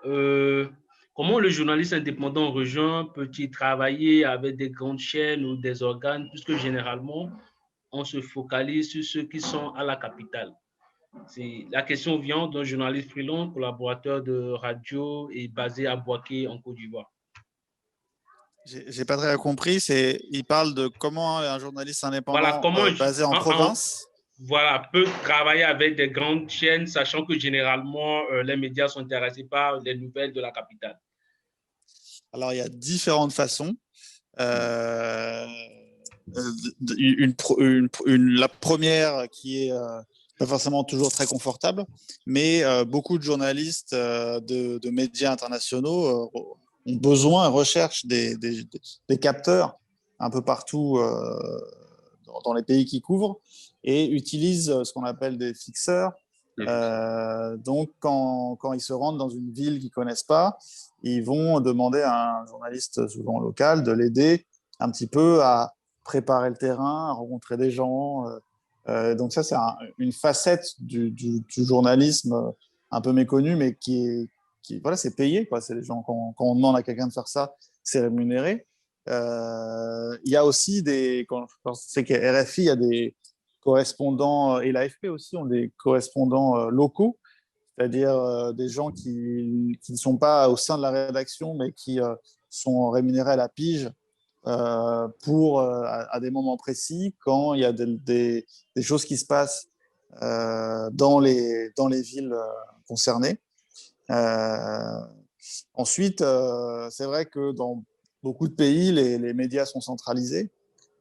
A: Comment le journaliste indépendant en région peut-il travailler avec des grandes chaînes ou des organes, puisque généralement, on se focalise sur ceux qui sont à la capitale? La question vient d'un journaliste freelance, collaborateur de radio et basé à Bouaké, en Côte d'Ivoire.
B: J'ai pas très compris. Il parle de comment un journaliste
A: Voilà,
B: indépendant
A: comment
B: basé en province.
A: voilà, peut travailler avec des grandes chaînes, sachant que généralement, les médias sont intéressés par les nouvelles de la capitale.
B: Alors, il y a différentes façons. La première qui est pas forcément toujours très confortable, mais beaucoup de journalistes de médias internationaux ont besoin, recherchent des capteurs un peu partout dans les pays qu'ils couvrent et utilisent ce qu'on appelle des fixeurs. Donc, quand ils se rendent dans une ville qu'ils ne connaissent pas, ils vont demander à un journaliste, souvent local, de l'aider un petit peu à préparer le terrain, à rencontrer des gens. Donc ça, c'est une facette du journalisme un peu méconnue, mais voilà, c'est payé, quoi. C'est les gens, quand on demande à quelqu'un de faire ça, c'est rémunéré. Il y a aussi quand je sais qu'à RFI, il y a des correspondants, et l'AFP aussi ont des correspondants locaux, c'est-à-dire des gens qui ne sont pas au sein de la rédaction, mais qui sont rémunérés à la pige à des moments précis, quand il y a des choses qui se passent dans les villes concernées. Ensuite, c'est vrai que dans beaucoup de pays, les médias sont centralisés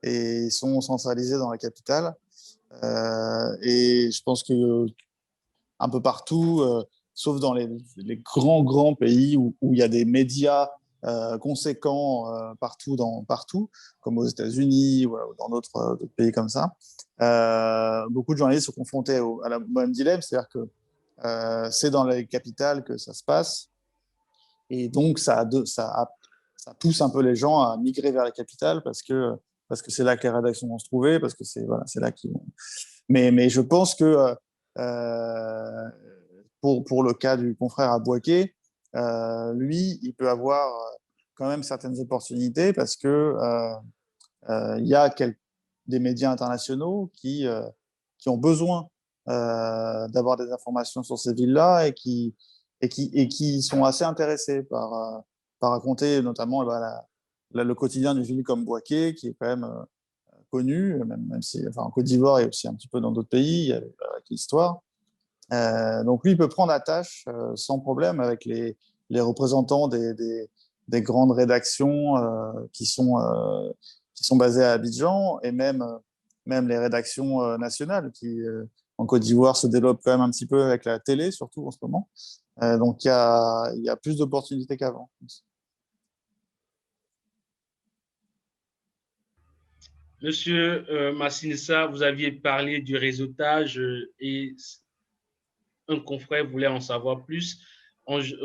B: et ils sont centralisés dans la capitale. Et je pense que un peu partout, sauf dans les grands pays où il y a des médias conséquents partout, comme aux États-Unis ou dans d'autres pays comme ça. Beaucoup de journalistes sont confrontés à la même dilemme, c'est-à-dire que c'est dans les capitales que ça se passe, et donc ça pousse un peu les gens à migrer vers la capitale parce que c'est là que les rédactions vont se trouver, parce que c'est là qu'ils vont. Mais je pense que pour le cas du confrère à Boaké, lui, il peut avoir quand même certaines opportunités parce que il y a des médias internationaux qui ont besoin d'avoir des informations sur ces villes-là et qui sont assez intéressés par raconter notamment le quotidien d'une ville comme Boaké, qui est quand même connu, même si, enfin, en Côte d'Ivoire et aussi un petit peu dans d'autres pays, avec l'histoire. Donc lui, il peut prendre la tâche sans problème avec les représentants des grandes rédactions qui sont basées à Abidjan, et même les rédactions nationales qui, en Côte d'Ivoire, se développent quand même un petit peu avec la télé, surtout en ce moment. Donc il y a plus d'opportunités qu'avant.
A: Monsieur Massinissa, vous aviez parlé du réseautage et un confrère voulait en savoir plus.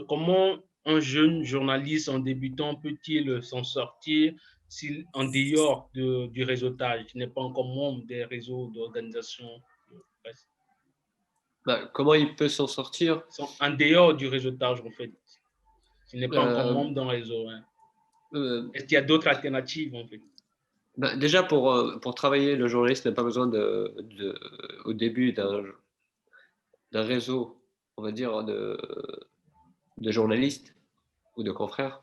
A: Comment un jeune journaliste en débutant peut-il s'en sortir s'il, en dehors du réseautage, n'est pas encore membre des réseaux d'organisation de presse?
C: Comment il peut s'en sortir?
A: En dehors du réseautage, en fait, s'il n'est pas encore membre
C: euh,
A: d'un réseau. Hein.
C: euh,
A: Est-ce qu'il y a d'autres alternatives, en fait?
C: Déjà, pour travailler, le journaliste n'a pas besoin au début d'un réseau, on va dire, de journalistes ou de confrères.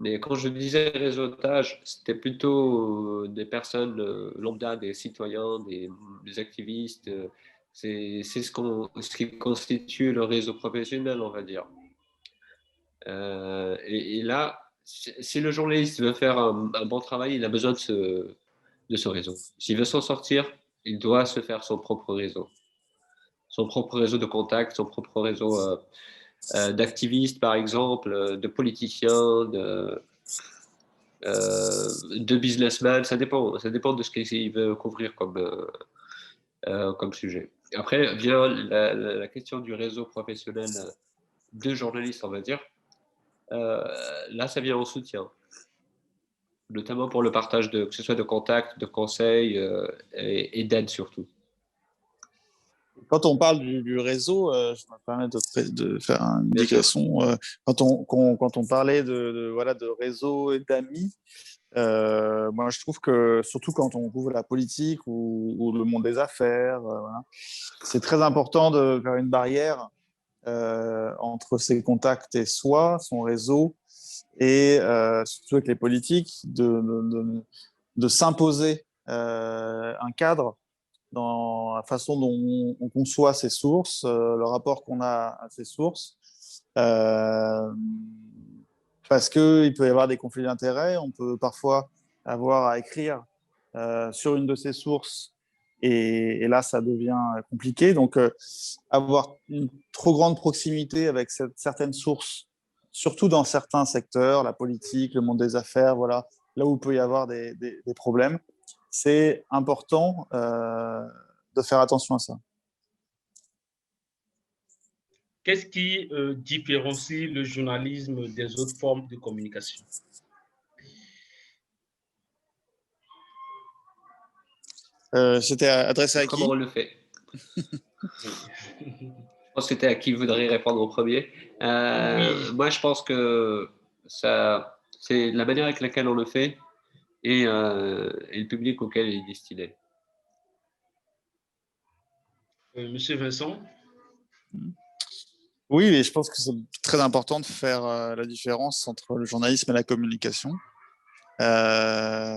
C: Mais quand je disais réseautage, c'était plutôt des personnes lambda, des citoyens, des activistes. C'est ce qui constitue le réseau professionnel, on va dire. Et là, si le journaliste veut faire un bon travail, il a besoin de ce réseau. S'il veut s'en sortir, il doit se faire son propre réseau. Son propre réseau de contacts, son propre réseau d'activistes, par exemple, de politiciens, de businessmen. Ça dépend de ce qu'il veut couvrir comme sujet. Après vient la question du réseau professionnel de journalistes, on va dire. Là, ça vient en soutien, notamment pour le partage que ce soit de contacts, de conseils et d'aide surtout.
B: Quand on parle du réseau, je me permets de faire une digression. Quand on parlait voilà, de réseau et d'amis, moi je trouve que surtout quand on couvre la politique ou le monde des affaires, voilà, c'est très important de faire une barrière entre ses contacts et son réseau, et surtout avec les politiques, de s'imposer un cadre dans la façon dont on conçoit ses sources, le rapport qu'on a à ses sources, euh, parce qu'il peut y avoir des conflits d'intérêts. On peut parfois avoir à écrire sur une de ces sources Et là, ça devient compliqué. Donc, avoir une trop grande proximité avec certaines sources, surtout dans certains secteurs, la politique, le monde des affaires, voilà, là où il peut y avoir des problèmes, c'est important de faire attention à ça.
A: Qu'est-ce qui différencie le journalisme des autres formes de communication?
B: C'était adressé à
C: Comment
B: qui?
C: on le fait? Je pense que c'était à qui voudrait répondre en premier.
A: Oui,
C: Moi, je pense que c'est la manière avec laquelle on le fait et le public auquel il est destiné.
A: Monsieur Vincent.
B: Oui, et je pense que c'est très important de faire la différence entre le journalisme et la communication. Euh,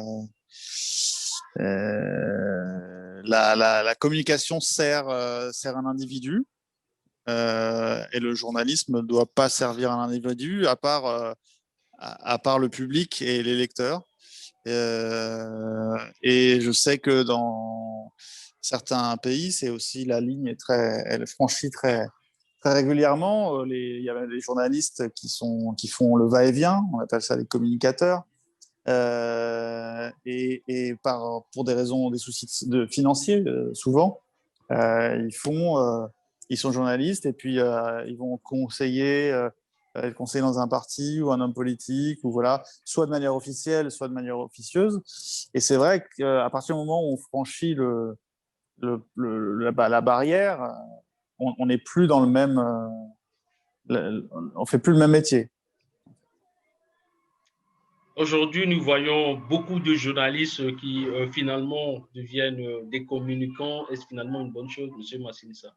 B: la communication sert un individu et le journalisme ne doit pas servir un individu à part le public et les lecteurs. Et je sais que dans certains pays, c'est aussi la ligne elle franchit très régulièrement. Il y a des journalistes qui font le va-et-vient, on appelle ça les communicateurs. Pour des raisons, des soucis financiers, souvent, ils sont journalistes et puis ils vont être conseillés dans un parti ou un homme politique, ou voilà, soit de manière officielle, soit de manière officieuse. Et c'est vrai qu'à partir du moment où on franchit la barrière, on n'est plus dans le même, on fait plus le même métier.
A: Aujourd'hui, nous voyons beaucoup de journalistes qui finalement deviennent des communicants. Est-ce finalement une bonne chose, Monsieur Massinissa?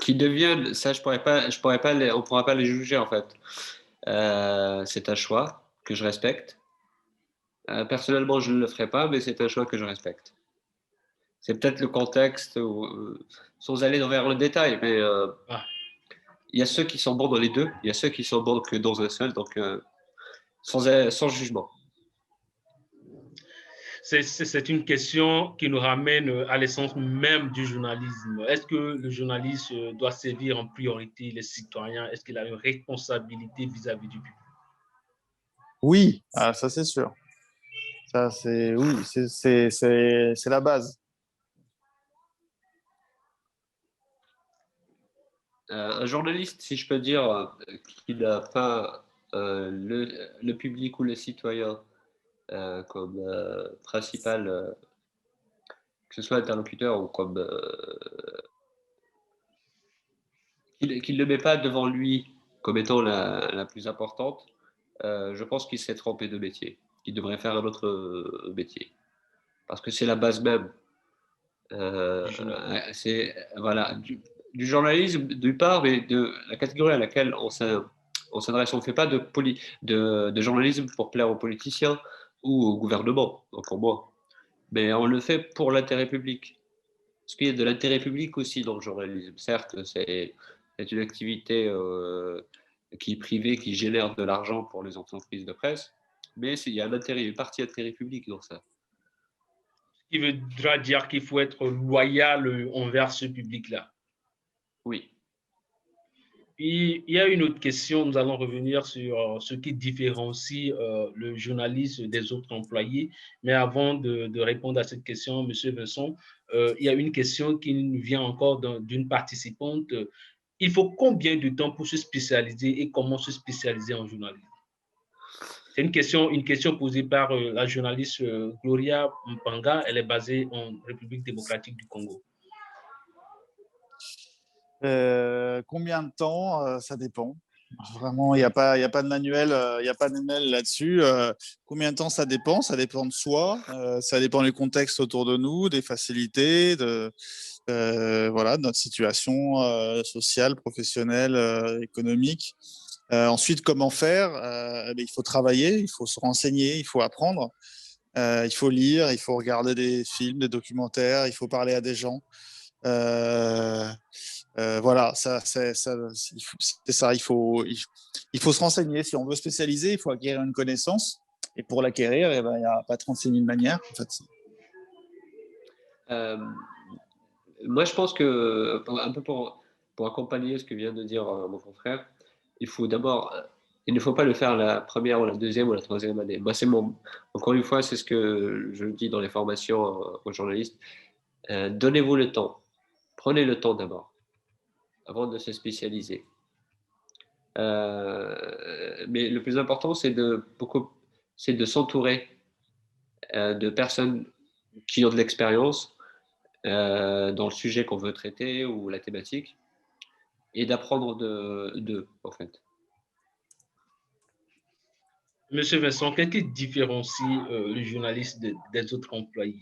C: Qui deviennent, ça, on pourra pas les juger en fait. C'est un choix que je respecte. Personnellement, je ne le ferai pas, mais c'est un choix que je respecte. C'est peut-être le contexte, sans aller vers le détail, mais il y a ceux qui sont bons dans les deux, il y a ceux qui sont bons que dans un seul, donc sans jugement.
A: C'est une question qui nous ramène à l'essence même du journalisme. Est-ce que le journaliste doit servir en priorité les citoyens? Est-ce qu'il a une responsabilité vis-à-vis du public?
B: Oui, ça c'est sûr. Ça, oui, c'est la base.
C: Un journaliste, si je peux dire, qui n'a pas le public ou le citoyen comme principal, que ce soit interlocuteur ou comme qu'il ne le met pas devant lui comme étant la plus importante, je pense qu'il s'est trompé de métier. Il devrait faire un autre métier. Parce que c'est la base même. C'est voilà, du journalisme, d'une part, mais de la catégorie à laquelle on s'adresse. On ne fait pas de journalisme pour plaire aux politiciens ou au gouvernement, pour moi. Mais on le fait pour l'intérêt public. Parce qu'il y a de l'intérêt public aussi dans le journalisme. Certes, c'est une activité qui est privée, qui génère de l'argent pour les entreprises de presse, mais il y a une partie intérêt public dans ça.
A: Ce qui voudra dire qu'il faut être loyal envers ce public-là.
C: Oui.
A: Puis, il y a une autre question, nous allons revenir sur ce qui différencie le journaliste des autres employés. Mais avant de répondre à cette question, Monsieur Vincent, il y a une question qui nous vient encore d'une participante. Il faut combien de temps pour se spécialiser et comment se spécialiser en journalisme? C'est une question posée par la journaliste Gloria Mpanga. Elle est basée en République démocratique du Congo.
B: Combien de temps? Ça dépend. Vraiment, il n'y a pas de manuel, il y a pas de manuel là-dessus. Combien de temps? Ça dépend. Ça dépend de soi. Ça dépend du contexte autour de nous, des facilités, voilà, de notre situation sociale, professionnelle, économique. Ensuite, comment faire? Il faut travailler, il faut se renseigner, il faut apprendre, il faut lire, il faut regarder des films, des documentaires, il faut parler à des gens. Voilà, c'est ça. Il faut se renseigner. Si on veut spécialiser, il faut acquérir une connaissance. Et pour l'acquérir, eh ben, il n'y a pas 36 000 manières. En fait.
C: Moi, je pense que, un peu pour accompagner ce que vient de dire mon confrère, il ne faut pas le faire la première ou la deuxième ou la troisième année. Moi, encore une fois, c'est ce que je dis dans les formations aux journalistes. Donnez-vous le temps. Prenez le temps d'abord, avant de se spécialiser. Mais le plus important, c'est de s'entourer de personnes qui ont de l'expérience dans le sujet qu'on veut traiter ou la thématique, et d'apprendre d'eux, en fait.
A: Monsieur Vincent, qu'est-ce qui différencie le journaliste des autres employés?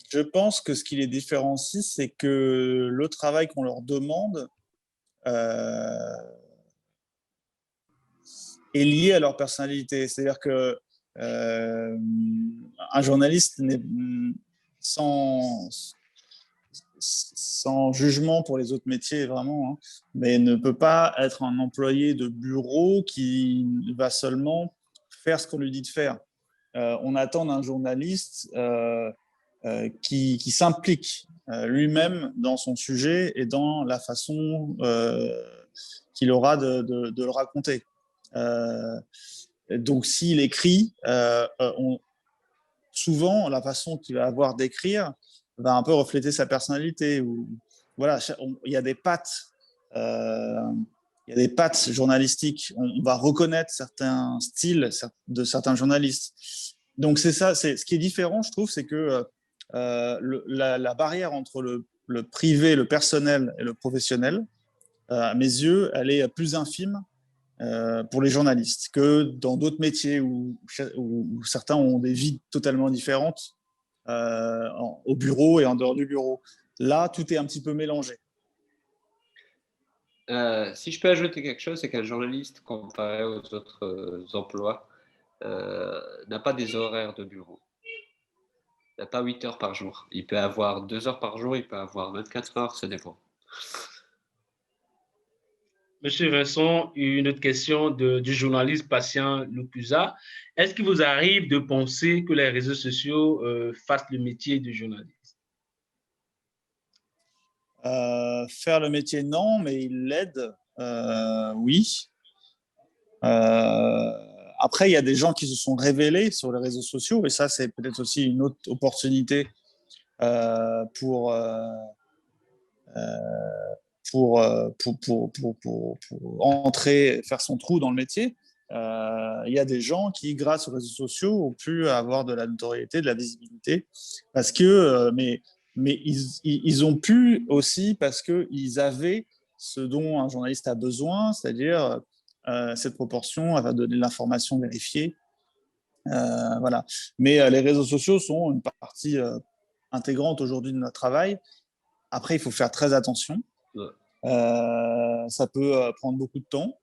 B: Je pense que ce qui les différencie, c'est que le travail qu'on leur demande est lié à leur personnalité. C'est-à-dire que un journaliste n'est sans jugement pour les autres métiers, vraiment, hein, mais ne peut pas être un employé de bureau qui va seulement faire ce qu'on lui dit de faire. On attend d'un journaliste qui s'implique lui-même dans son sujet et dans la façon qu'il aura de le raconter. Donc, s'il écrit, souvent, la façon qu'il va avoir d'écrire va un peu refléter sa personnalité. Voilà, il y a des pattes. Il y a des pattes journalistiques. On va reconnaître certains styles de certains journalistes. Donc, c'est ça. Ce qui est différent, je trouve, c'est que la barrière entre le privé, le personnel et le professionnel, à mes yeux, elle est plus infime pour les journalistes que dans d'autres métiers où certains ont des vies totalement différentes au bureau et en dehors du bureau. Là, tout est un petit peu mélangé.
C: Si je peux ajouter quelque chose, c'est qu'un journaliste, comparé aux autres emplois, n'a pas des horaires de bureau. Il n'a pas 8 heures par jour. Il peut avoir 2 heures par jour, il peut avoir 24 heures, ça dépend.
A: Monsieur Vincent, une autre question du journaliste Patient Lucusa. Est-ce qu'il vous arrive de penser que les réseaux sociaux fassent le métier de journaliste?
B: Faire le métier, non, mais il l'aide, oui. Après, il y a des gens qui se sont révélés sur les réseaux sociaux, et ça, c'est peut-être aussi une autre opportunité pour entrer, faire son trou dans le métier. Il y a des gens qui, grâce aux réseaux sociaux, ont pu avoir de la notoriété, de la visibilité, parce que, mais ils ont pu aussi parce qu'ils avaient ce dont un journaliste a besoin, c'est-à-dire cette proportion, elle va donner de l'information vérifiée. Voilà. Mais les réseaux sociaux sont une partie intégrante aujourd'hui de notre travail. Après, il faut faire très attention. Ça peut prendre beaucoup de temps,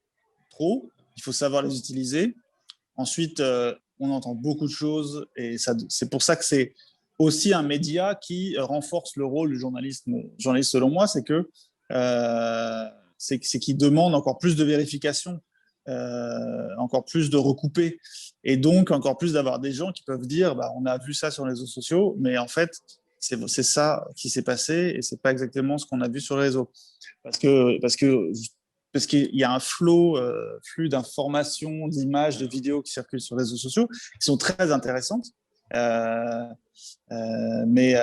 B: trop. Il faut savoir les utiliser. Ensuite, on entend beaucoup de choses et c'est pour ça que c'est aussi un média qui renforce le rôle du journaliste, selon moi, c'est que c'est qu'il demande encore plus de vérification, encore plus de recouper et donc encore plus d'avoir des gens qui peuvent dire bah, on a vu ça sur les réseaux sociaux, mais en fait, c'est ça qui s'est passé et c'est pas exactement ce qu'on a vu sur les réseaux. Parce qu'il y a un flux d'informations, d'images, de vidéos qui circulent sur les réseaux sociaux, qui sont très intéressantes, mais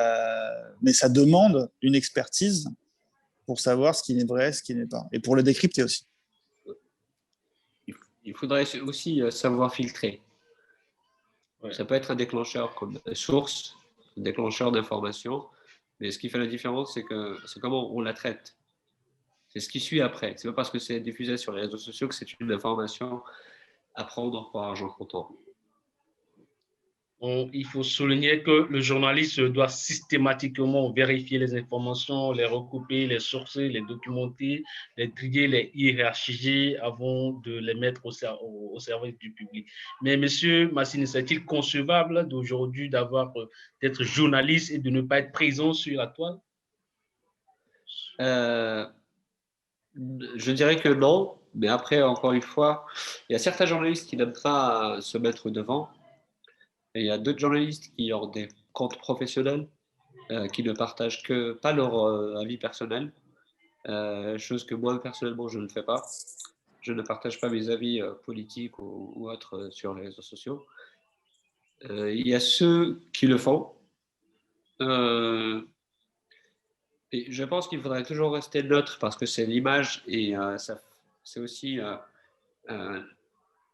B: ça demande une expertise pour savoir ce qui est vrai, ce qui n'est pas, et pour le décrypter aussi.
C: Il faudrait aussi savoir filtrer. Ouais. Ça peut être un déclencheur comme source, un déclencheur d'information, mais ce qui fait la différence, c'est comment on la traite. C'est ce qui suit après. C'est pas parce que c'est diffusé sur les réseaux sociaux que c'est une information à prendre pour argent comptant.
A: Il faut souligner que le journaliste doit systématiquement vérifier les informations, les recouper, les sourcer, les documenter, les trier, les hiérarchiser avant de les mettre au service du public. Mais Monsieur Massine, est-il concevable d'aujourd'hui d'être journaliste et de ne pas être présent sur la toile?
C: Je dirais que non, mais après, encore une fois, il y a certains journalistes qui n'aiment pas se mettre devant, et il y a d'autres journalistes qui ont des comptes professionnels, qui ne partagent que pas leur avis personnel, chose que moi, personnellement, je ne fais pas. Je ne partage pas mes avis politiques ou autres sur les réseaux sociaux. Il y a ceux qui le font. Euh, et je pense qu'il faudrait toujours rester neutre parce que c'est l'image et c'est aussi euh,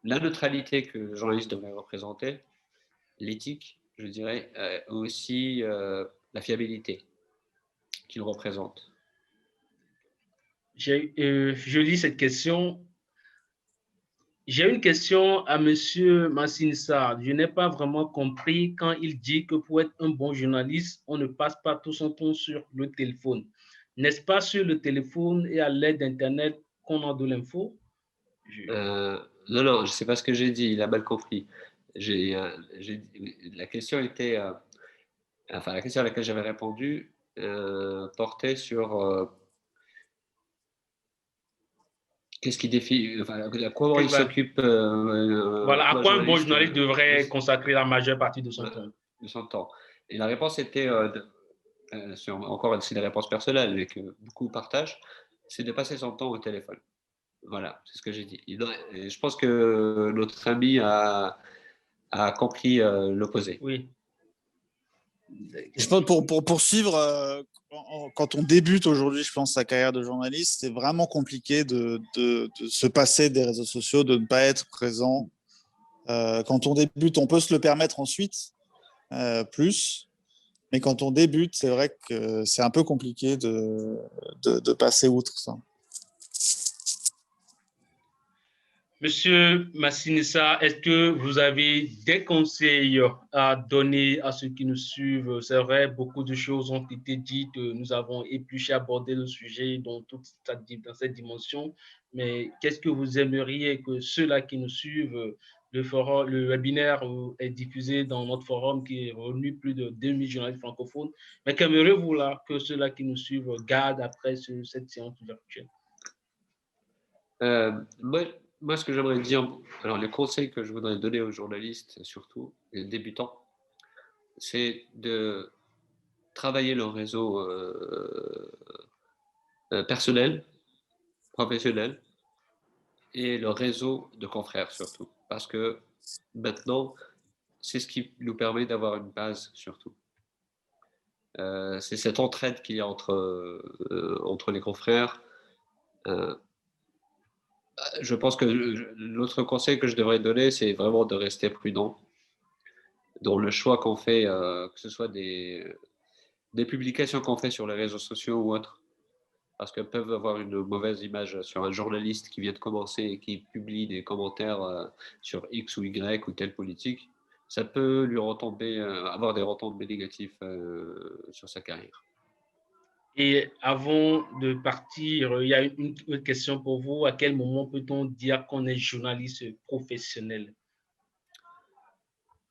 C: la neutralité que le journaliste devrait représenter, l'éthique, je dirais, aussi la fiabilité qu'il représente.
A: Je lis cette question. J'ai une question à Monsieur Massine Sarr. Je n'ai pas vraiment compris quand il dit que pour être un bon journaliste, on ne passe pas tout son temps sur le téléphone. N'est-ce pas sur le téléphone et à l'aide d'Internet qu'on a de l'info?
C: Non, non, je ne sais pas ce que j'ai dit, il a mal compris. La question était, enfin la question à laquelle j'avais répondu portait sur qu'est-ce qui défie, enfin, comment il s'occupe,
A: Voilà, à
C: quoi un
A: quoi un bon
C: journaliste
A: journaliste devrait consacrer la majeure partie de son temps?
C: de son temps. Et la réponse était, encore c'est des réponses personnelles, mais que beaucoup partagent, c'est de passer son temps au téléphone. Voilà, c'est ce que j'ai dit. Et je pense que notre ami a compris l'opposé.
A: Oui.
B: Je pense pour poursuivre, quand on débute aujourd'hui, je pense, sa carrière de journaliste, c'est vraiment compliqué de se passer des réseaux sociaux, de ne pas être présent. Quand on débute, on peut se le permettre ensuite, plus. Mais quand on débute, c'est vrai que c'est un peu compliqué de passer outre ça.
A: Monsieur Massinissa, est-ce que vous avez des conseils à donner à ceux qui nous suivent? C'est vrai, beaucoup de choses ont été dites, nous avons épluché, abordé le sujet dans cette dimension, mais qu'est-ce que vous aimeriez que ceux-là qui nous suivent, le webinaire est diffusé dans notre forum qui est revenu plus de 2000 journalistes francophones, mais qu'aimeriez-vous là que ceux-là qui nous suivent gardent après cette séance virtuelle?
C: Moi, ce que j'aimerais dire, alors les conseils que je voudrais donner aux journalistes, surtout les débutants, c'est de travailler leur réseau personnel, professionnel, et le réseau de confrères surtout. Parce que maintenant, c'est ce qui nous permet d'avoir une base surtout. C'est cette entraide qu'il y a entre les confrères. Je pense que l'autre conseil que je devrais donner, c'est vraiment de rester prudent dans le choix qu'on fait, que ce soit des publications qu'on fait sur les réseaux sociaux ou autres, parce qu'elles peuvent avoir une mauvaise image sur un journaliste qui vient de commencer et qui publie des commentaires sur X ou Y ou telle politique. Ça peut lui retomber, avoir des retombées négatives sur sa carrière.
A: Et avant de partir, il y a une question pour vous. À quel moment peut-on dire qu'on est journaliste professionnel?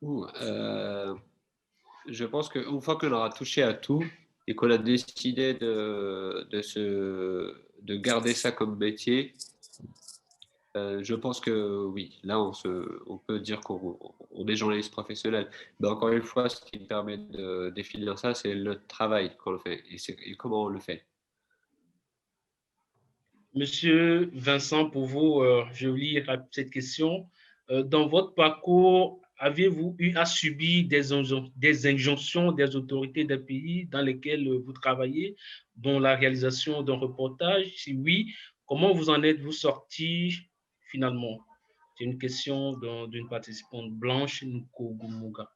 C: Je pense qu'une fois qu'on aura touché à tout et qu'on a décidé de garder ça comme métier, je pense que oui, là on peut dire qu'on est journaliste professionnel. Mais encore une fois, ce qui me permet de définir ça, c'est le travail qu'on fait et comment on le fait.
A: Monsieur Vincent, pour vous, je lis cette question. Dans votre parcours, avez-vous eu à subir des injonctions des autorités des pays dans lesquels vous travaillez, dont la réalisation d'un reportage? Si oui, comment vous en êtes-vous sorti finalement? C'est une question d'une participante blanche, Nkogumuga.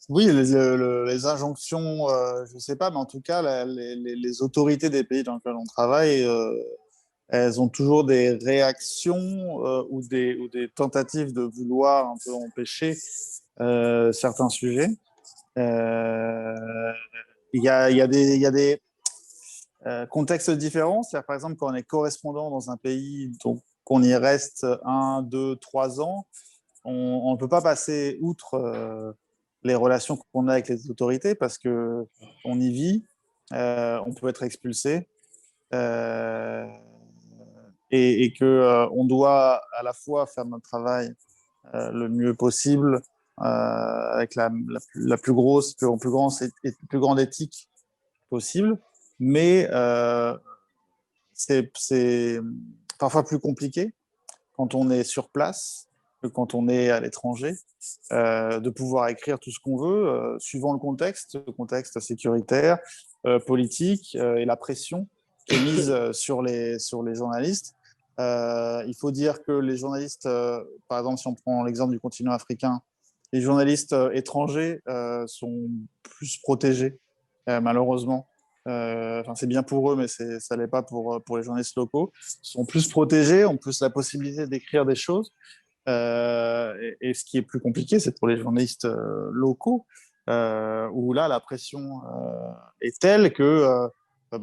B: Oui, les injonctions, je ne sais pas, mais en tout cas, les autorités des pays dans lesquels on travaille, elles ont toujours des réactions ou des tentatives de vouloir un peu empêcher certains sujets. Il y a des contextes différents. C'est-à-dire, par exemple, quand on est correspondant dans un pays, donc qu'on y reste 1, 2, 3 ans, on ne peut pas passer outre les relations qu'on a avec les autorités parce qu'on y vit, on peut être expulsé. et que on doit à la fois faire notre travail le mieux possible avec la plus grosse, plus grande éthique possible, mais c'est parfois plus compliqué quand on est sur place que quand on est à l'étranger, de pouvoir écrire tout ce qu'on veut, suivant le contexte sécuritaire, politique et la pression qui est mise sur les journalistes. Il faut dire que les journalistes, par exemple, si on prend l'exemple du continent africain, les journalistes étrangers sont plus protégés, malheureusement. C'est bien pour eux, mais ça l'est pas pour les journalistes locaux. Ils sont plus protégés, ont plus la possibilité d'écrire des choses. Et ce qui est plus compliqué, c'est pour les journalistes locaux, où là, la pression est telle que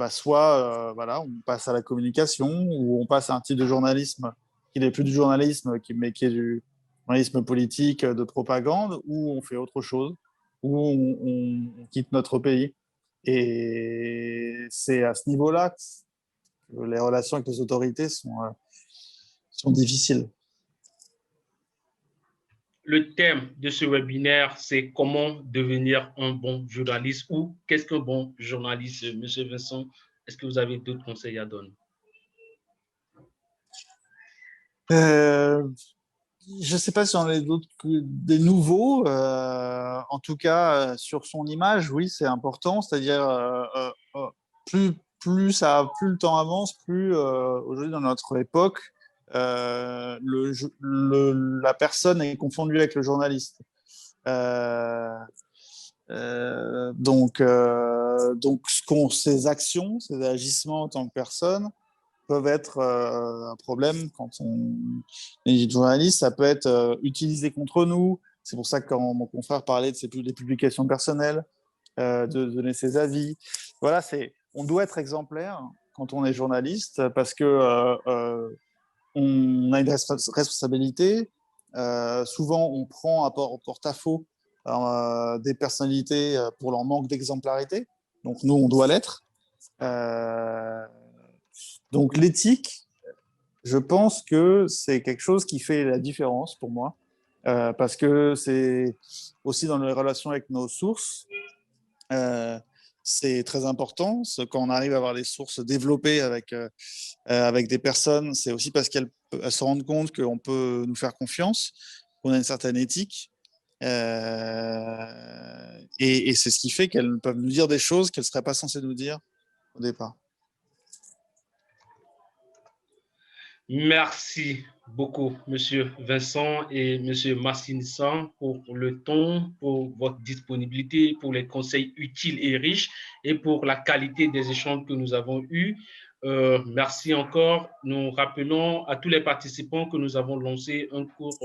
B: soit voilà, on passe à la communication, ou on passe à un type de journalisme qui n'est plus du journalisme, mais qui est du journalisme politique, de propagande, ou on fait autre chose, ou on quitte notre pays. Et c'est à ce niveau-là que les relations avec les autorités sont difficiles.
A: Le thème de ce webinaire, c'est comment devenir un bon journaliste ou qu'est-ce qu'un bon journaliste, Monsieur Vincent? Est-ce que vous avez d'autres conseils à donner?
B: Je ne sais pas si on a d'autres des nouveaux. En tout cas, sur son image, oui, c'est important. C'est-à-dire, plus le temps avance, plus aujourd'hui dans notre époque, la personne est confondue avec le journaliste. Donc, ses actions, ses agissements en tant que personne peuvent être un problème quand on est journaliste. Ça peut être utilisé contre nous. C'est pour ça que quand mon confrère parlait des publications personnelles, de donner ses avis. Voilà, on doit être exemplaire quand on est journaliste parce que on a une responsabilité. Souvent, on prend en porte-à-faux des personnalités pour leur manque d'exemplarité. Donc, nous, on doit l'être. Donc, l'éthique, je pense que c'est quelque chose qui fait la différence pour moi, parce que c'est aussi dans les relations avec nos sources. C'est très important. Quand on arrive à avoir des sources développées avec des personnes, c'est aussi parce qu'elles se rendent compte qu'on peut nous faire confiance, qu'on a une certaine éthique. Et c'est ce qui fait qu'elles peuvent nous dire des choses qu'elles ne seraient pas censées nous dire au départ.
A: Merci beaucoup, Monsieur Vincent et Monsieur Massinissa, pour le ton, pour votre disponibilité, pour les conseils utiles et riches et pour la qualité des échanges que nous avons eus. Merci encore. Nous rappelons à tous les participants que nous avons lancé un court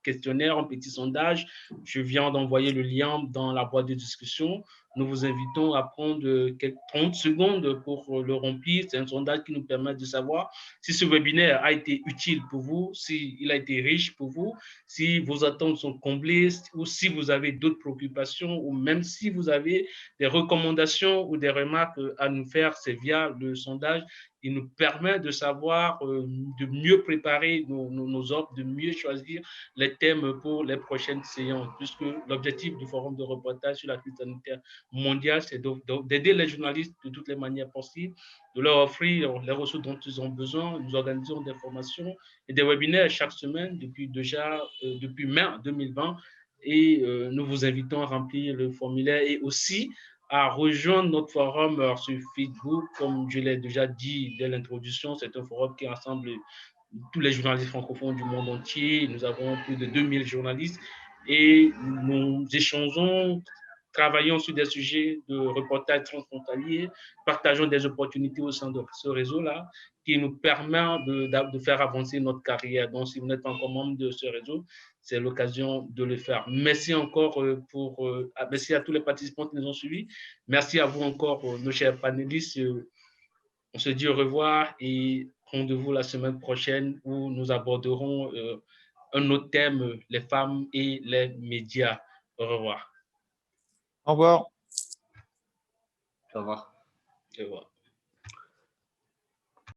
A: questionnaire, un petit sondage. Je viens d'envoyer le lien dans la boîte de discussion. Nous vous invitons à prendre 30 secondes pour le remplir. C'est un sondage qui nous permet de savoir si ce webinaire a été utile pour vous, s'il a été riche pour vous, si vos attentes sont comblées ou si vous avez d'autres préoccupations ou même si vous avez des recommandations ou des remarques à nous faire, c'est via le sondage. Il nous permet de savoir, de mieux préparer nos offres, de mieux choisir les thèmes pour les prochaines séances, puisque l'objectif du forum de reportage sur la crise sanitaire mondiale, c'est d'aider les journalistes de toutes les manières possibles, de leur offrir les ressources dont ils ont besoin. Nous organisons des formations et des webinaires chaque semaine depuis mai 2020 et nous vous invitons à remplir le formulaire et aussi à rejoindre notre forum sur Facebook. Comme je l'ai déjà dit dès l'introduction, c'est un forum qui rassemble tous les journalistes francophones du monde entier. Nous avons plus de 2000 journalistes et nous échangeons, travaillons sur des sujets de reportage transfrontalier, partageons des opportunités au sein de ce réseau-là qui nous permet de faire avancer notre carrière. Donc, si vous n'êtes pas encore membre de ce réseau, c'est l'occasion de le faire. Merci encore merci à tous les participants qui nous ont suivis. Merci à vous encore, nos chers panélistes. On se dit au revoir et rendez-vous la semaine prochaine où nous aborderons un autre thème, les femmes et les médias. Au revoir.
B: Au revoir.
C: Au revoir.
A: Au revoir.